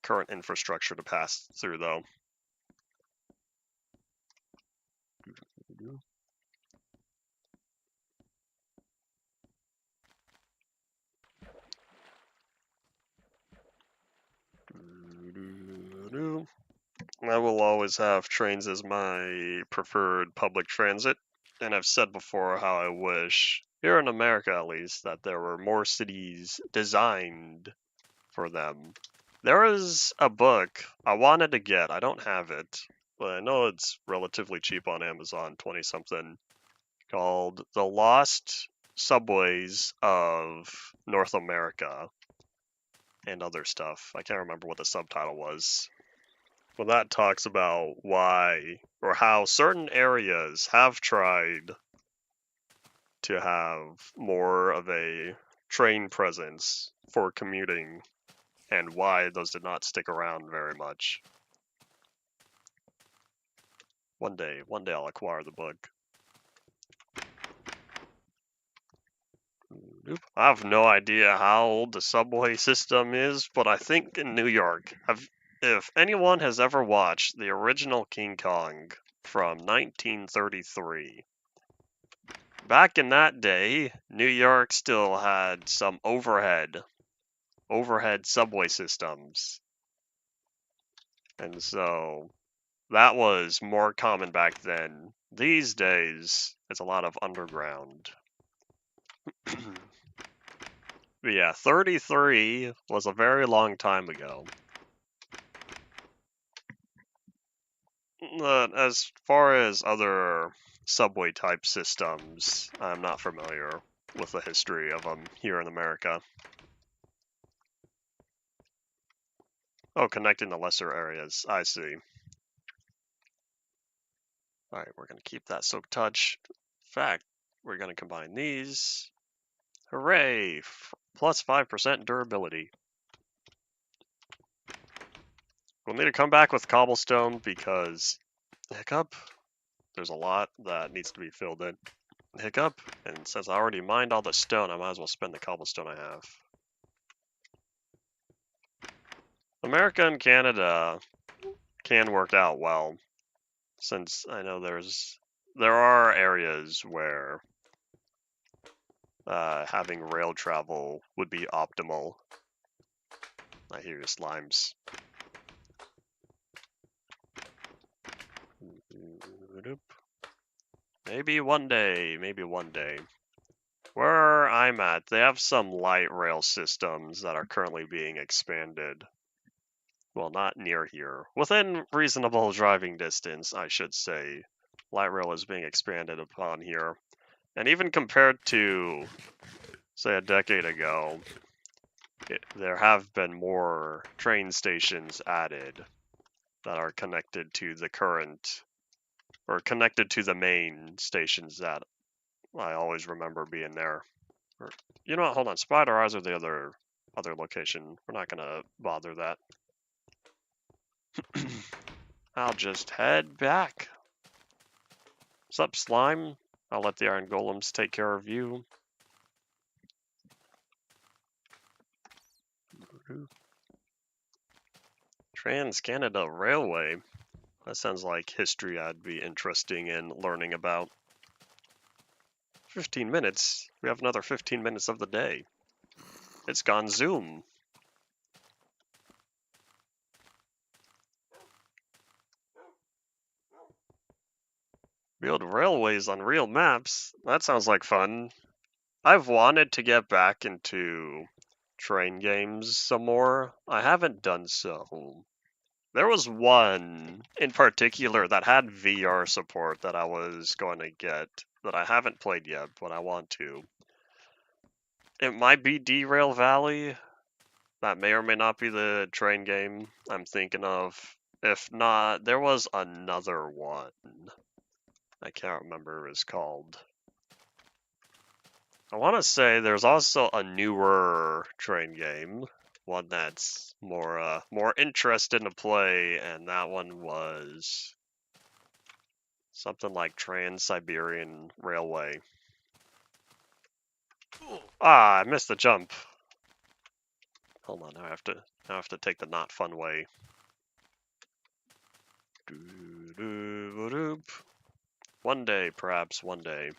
current infrastructure to pass through, though. I will always have trains as my preferred public transit, and I've said before how I wish, here in America at least, that there were more cities designed for them. There is a book I wanted to get, I don't have it, but I know it's relatively cheap on Amazon, 20-something, called The Lost Subways of North America and other stuff. I can't remember what the subtitle was. Well, that talks about why or how certain areas have tried to have more of a train presence for commuting and why those did not stick around very much. One day I'll acquire the book. I have no idea how old the subway system is, but I think in New York, if anyone has ever watched the original King Kong from 1933, back in that day, New York still had some overhead subway systems. And so that was more common back then. These days, it's a lot of underground. But yeah, 33 was a very long time ago. As far as other subway type systems, I'm not familiar with the history of them here in America. Oh, connecting the lesser areas. I see. Alright, we're going to keep that Silk Touch. In fact, we're going to combine these. Hooray! Plus 5% durability. We'll need to come back with cobblestone because hiccup. There's a lot that needs to be filled in. Hiccup, and since I already mined all the stone, I might as well spend the cobblestone I have. America and Canada can work out well, since I know there are areas where having rail travel would be optimal. I hear your slimes. Maybe one day, maybe one day. Where I'm at, they have some light rail systems that are currently being expanded. Well, not near here. Within reasonable driving distance, I should say. Light rail is being expanded upon here. And even compared to, say, a decade ago, there have been more train stations added that are connected to the current, or connected to the main stations that I always remember being there. Or, you know what, hold on, Spider Eyes are the other location. We're not gonna bother that. I'll just head back. Sup, slime? I'll let the iron golems take care of you. Trans-Canada Railway. That sounds like history I'd be interested in learning about. 15 minutes? We have another 15 minutes of the day. It's gone zoom. Build railways on real maps? That sounds like fun. I've wanted to get back into train games some more. I haven't done so. There was one in particular that had VR support that I was going to get that I haven't played yet, but I want to. It might be Derail Valley. That may or may not be the train game I'm thinking of. If not, there was another one. I can't remember what it was called. I want to say there's also a newer train game, one that's more interesting to play, and that one was something like Trans-Siberian Railway. Ah, I missed the jump. Hold on, now I have to take the not fun way. One day, perhaps one day.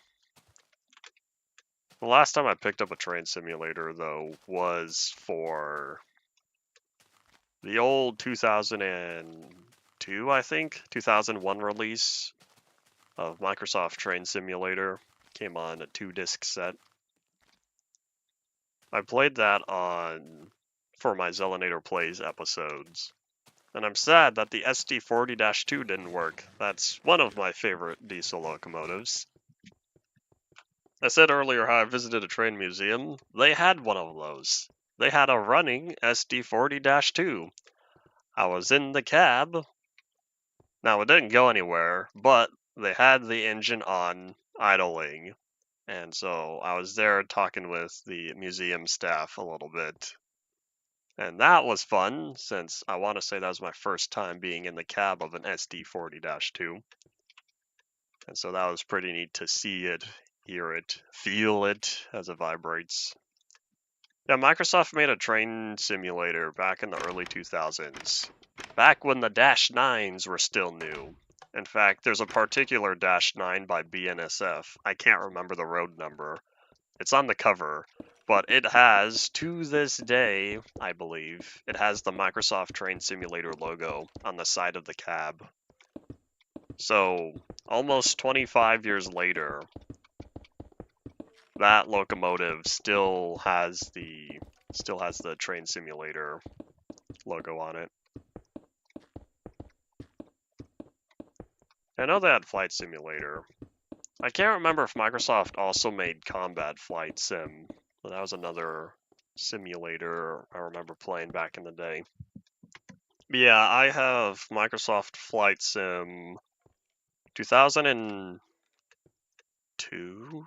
The last time I picked up a train simulator, though, was for the old 2002, I think, 2001 release of Microsoft Train Simulator. Came on a 2-disc set. I played that for my Zelinator Plays episodes. And I'm sad that the SD40-2 didn't work. That's one of my favorite diesel locomotives. I said earlier how I visited a train museum. They had one of those. They had a running SD40-2. I was in the cab. Now, it didn't go anywhere, but they had the engine on, idling. And so I was there talking with the museum staff a little bit. And that was fun, since I want to say that was my first time being in the cab of an SD40-2. And so that was pretty neat to see it, hear it, feel it as it vibrates. Yeah, Microsoft made a train simulator back in the early 2000s, back when the Dash 9s were still new. In fact, there's a particular Dash 9 by BNSF. I can't remember the road number. It's on the cover, but it has, to this day, I believe, it has the Microsoft Train Simulator logo on the side of the cab. So, almost 25 years later, that locomotive still has the Train Simulator logo on it. I know they had Flight Simulator. I can't remember if Microsoft also made Combat Flight Sim, but that was another simulator I remember playing back in the day. But yeah, I have Microsoft Flight Sim 2002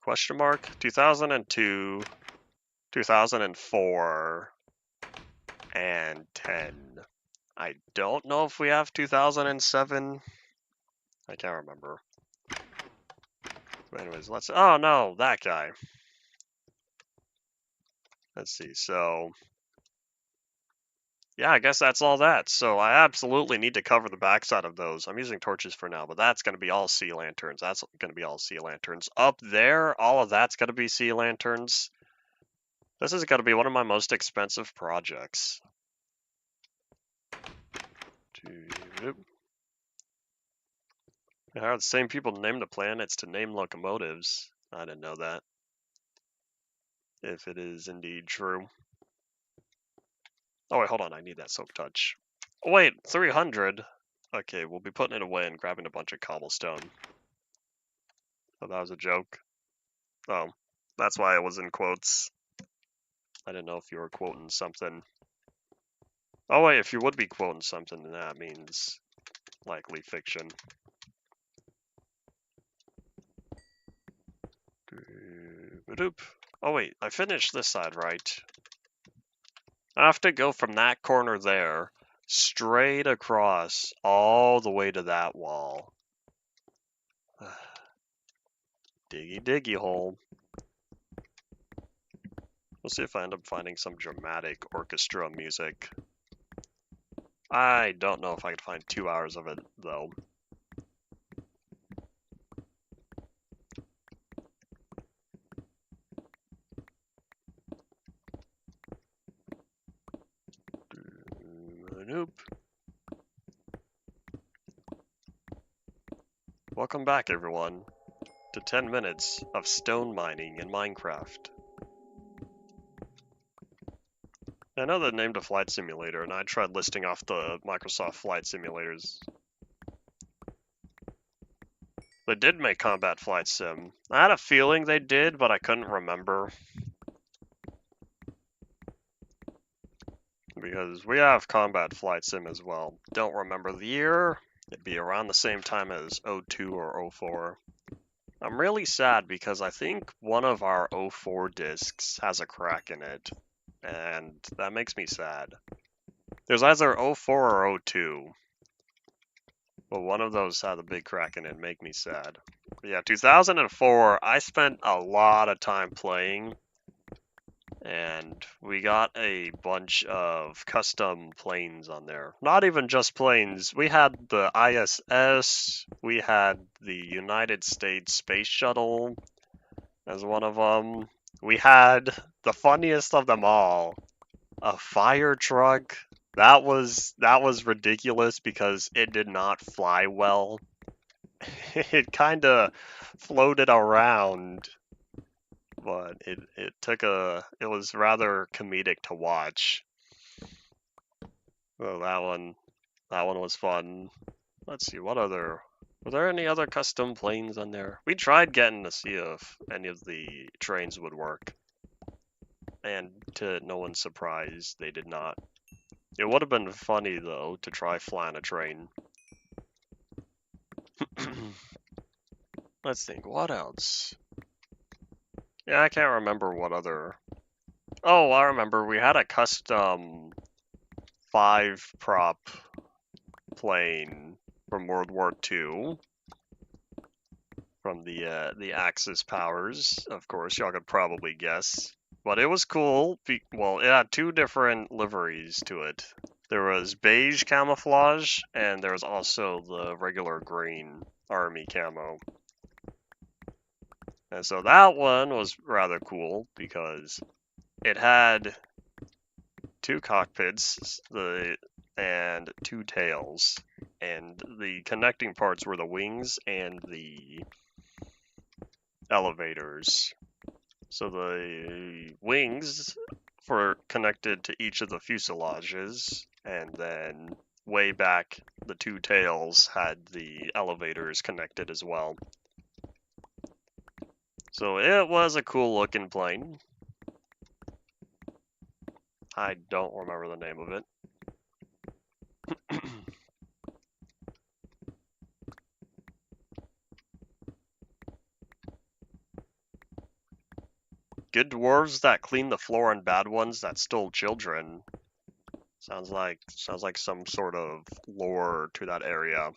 question mark 2002, 2004, and 10. I don't know if we have 2007. I can't remember. But anyways, oh no, that guy. Let's see, so yeah, I guess that's all that. So I absolutely need to cover the backside of those. I'm using torches for now, but that's going to be all sea lanterns. That's going to be all sea lanterns. Up there, all of that's going to be sea lanterns. This is going to be one of my most expensive projects. How are the same people name the planets to name locomotives? I didn't know that. If it is indeed true. Oh wait, hold on, I need that silk touch. Oh wait, 300? Okay, we'll be putting it away and grabbing a bunch of cobblestone. Oh, that was a joke. Oh, that's why it was in quotes. I didn't know if you were quoting something. Oh wait, if you would be quoting something, then that means likely fiction. Oh wait, I finished this side, right? I have to go from that corner there, straight across, all the way to that wall. Diggy diggy hole. We'll see if I end up finding some dramatic orchestra music. I don't know if I could find 2 hours of it, though. Nope. Welcome back, everyone, to 10 minutes of stone mining in Minecraft. I know they named a flight simulator, and I tried listing off the Microsoft flight simulators. They did make Combat Flight Sim. I had a feeling they did, but I couldn't remember. Because we have Combat Flight Sim as well. Don't remember the year. It'd be around the same time as 02 or 04. I'm really sad because I think one of our 04 discs has a crack in it. And that makes me sad. There's either 04 or 02. But one of those had a big crack in it, make me sad. But yeah, 2004, I spent a lot of time playing. And we got a bunch of custom planes on there. Not even just planes. We had the ISS, we had the United States Space Shuttle as one of them. We had the funniest of them all, a fire truck. That was ridiculous because it did not fly well. It kind of floated around, but it was rather comedic to watch. Oh, that one was fun. Let's see, were there any other custom planes on there? We tried getting to see if any of the trains would work, and to no one's surprise, they did not. It would have been funny though to try flying a train. Let's think, what else? Yeah, I can't remember what other. Oh, I remember we had a custom 5-prop plane from World War II from the Axis powers. Of course, y'all could probably guess, but it was cool. Well, it had 2 different liveries to it. There was beige camouflage, and there was also the regular green army camo. And so that one was rather cool because it had 2 cockpits and 2 tails, and the connecting parts were the wings and the elevators. So the wings were connected to each of the fuselages, and then way back the 2 tails had the elevators connected as well. So it was a cool looking plane. I don't remember the name of it. Good dwarves that clean the floor and bad ones that stole children. Sounds like some sort of lore to that area.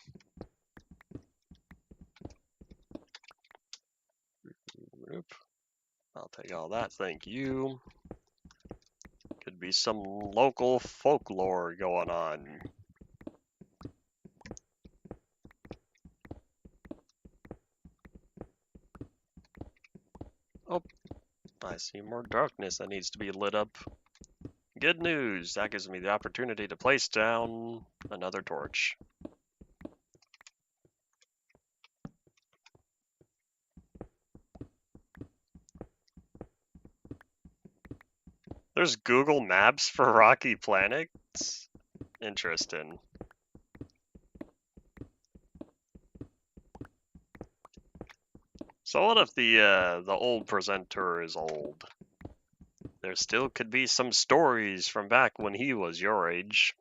Oop. I'll take all that, thank you. Could be some local folklore going on. Oh, I see more darkness that needs to be lit up. Good news, that gives me the opportunity to place down another torch. There's Google Maps for rocky planets? Interesting. So what if the old presenter is old? There still could be some stories from back when he was your age.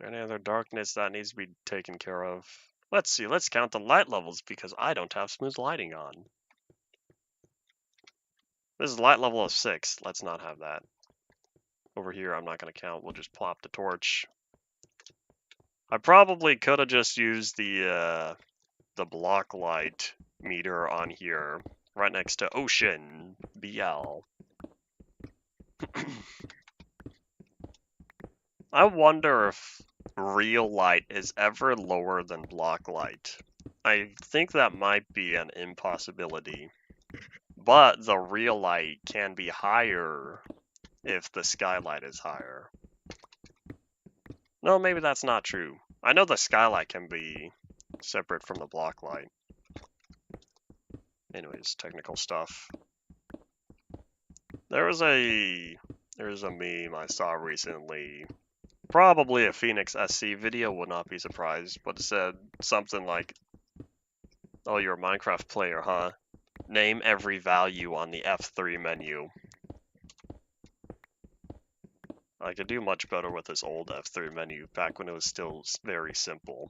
Any other darkness that needs to be taken care of? Let's see, let's count the light levels because I don't have smooth lighting on. This is light level of 6. Let's not have that. Over here, I'm not going to count. We'll just plop the torch. I probably could have just used the block light meter on here, right next to Ocean BL. I wonder if real light is ever lower than block light. I think that might be an impossibility. But the real light can be higher if the skylight is higher. No, maybe that's not true. I know the skylight can be separate from the block light. Anyways, technical stuff. There's a meme I saw recently. Probably a Phoenix SC video, would not be surprised, but it said something like, "Oh, you're a Minecraft player, huh? Name every value on the F3 menu." I could do much better with this old F3 menu, back when it was still very simple.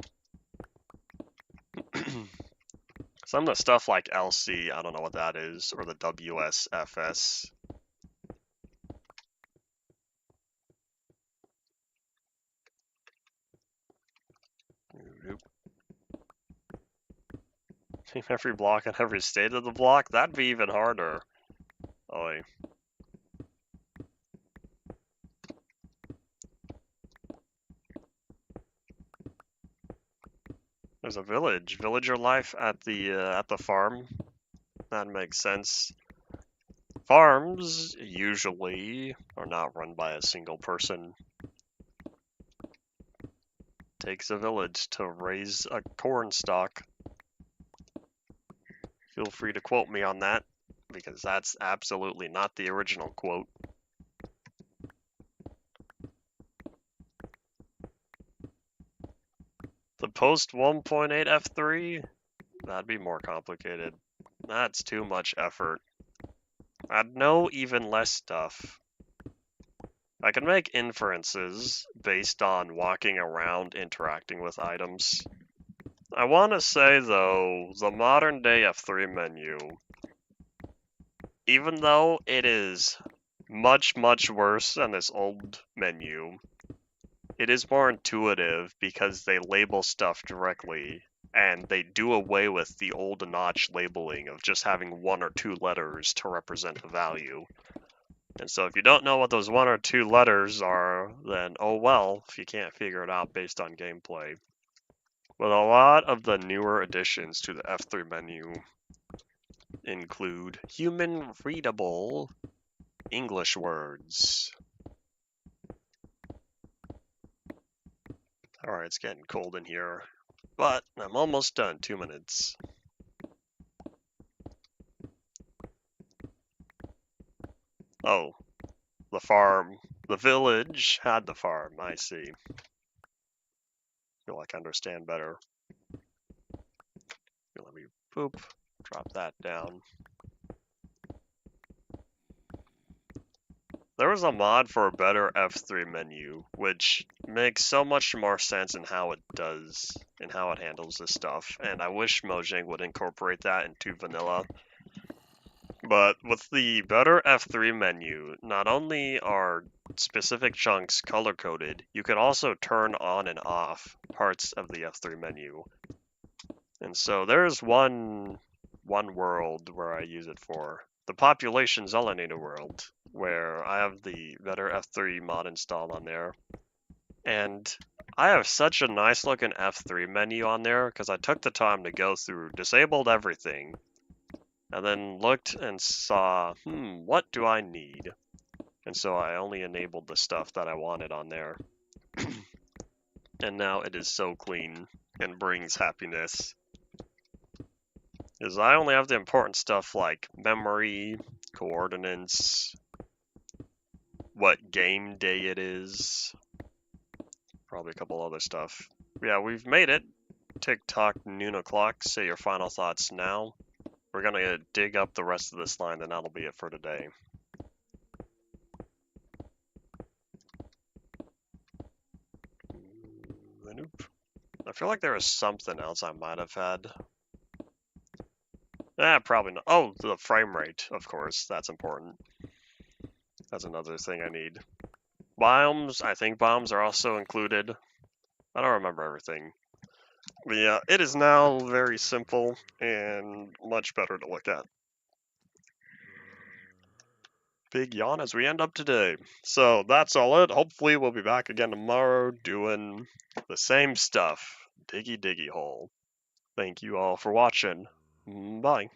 Some of the stuff like LC, I don't know what that is, or the WSFS. Name every block and every state of the block? That'd be even harder. Oi. There's a village. Villager life at the farm. That makes sense. Farms usually are not run by a single person. Takes a village to raise a corn stalk. Feel free to quote me on that, because that's absolutely not the original quote. The post 1.8 F3? That'd be more complicated. That's too much effort. I'd know even less stuff. I can make inferences based on walking around interacting with items. I want to say, though, the modern day F3 menu, even though it is much, much worse than this old menu, it is more intuitive because they label stuff directly, and they do away with the old notch labeling of just having 1 or 2 letters to represent a value. And so if you don't know what those 1 or 2 letters are, then oh well if you can't figure it out based on gameplay. But a lot of the newer additions to the F3 menu include human readable English words. Alright, it's getting cold in here, but I'm almost done. 2 minutes. Oh, the farm. The village had the farm, I see. Feel like I understand better. Let me boop, drop that down. There was a mod for a better F3 menu, which makes so much more sense in how it does, and how it handles this stuff, and I wish Mojang would incorporate that into vanilla. But with the better F3 menu, not only are specific chunks color-coded, you can also turn on and off parts of the F3 menu. And so there's one world where I use it for. The population Zelanator world, where I have the better F3 mod installed on there. And I have such a nice looking F3 menu on there because I took the time to go through, disabled everything, and then looked and saw, what do I need? And so I only enabled the stuff that I wanted on there. And now it is so clean and brings happiness. Because I only have the important stuff like memory, coordinates, what game day it is. Probably a couple other stuff. Yeah, we've made it. TikTok, noon o'clock. Say your final thoughts now. We're gonna dig up the rest of this line, then that'll be it for today. Nope. I feel like there was something else I might have had. Probably not. Oh, the frame rate, of course. That's important. That's another thing I need. Biomes, I think biomes are also included. I don't remember everything. But yeah, it is now very simple and much better to look at. Big yawn as we end up today. So that's all it. Hopefully we'll be back again tomorrow doing the same stuff. Diggy diggy hole. Thank you all for watching. Bye.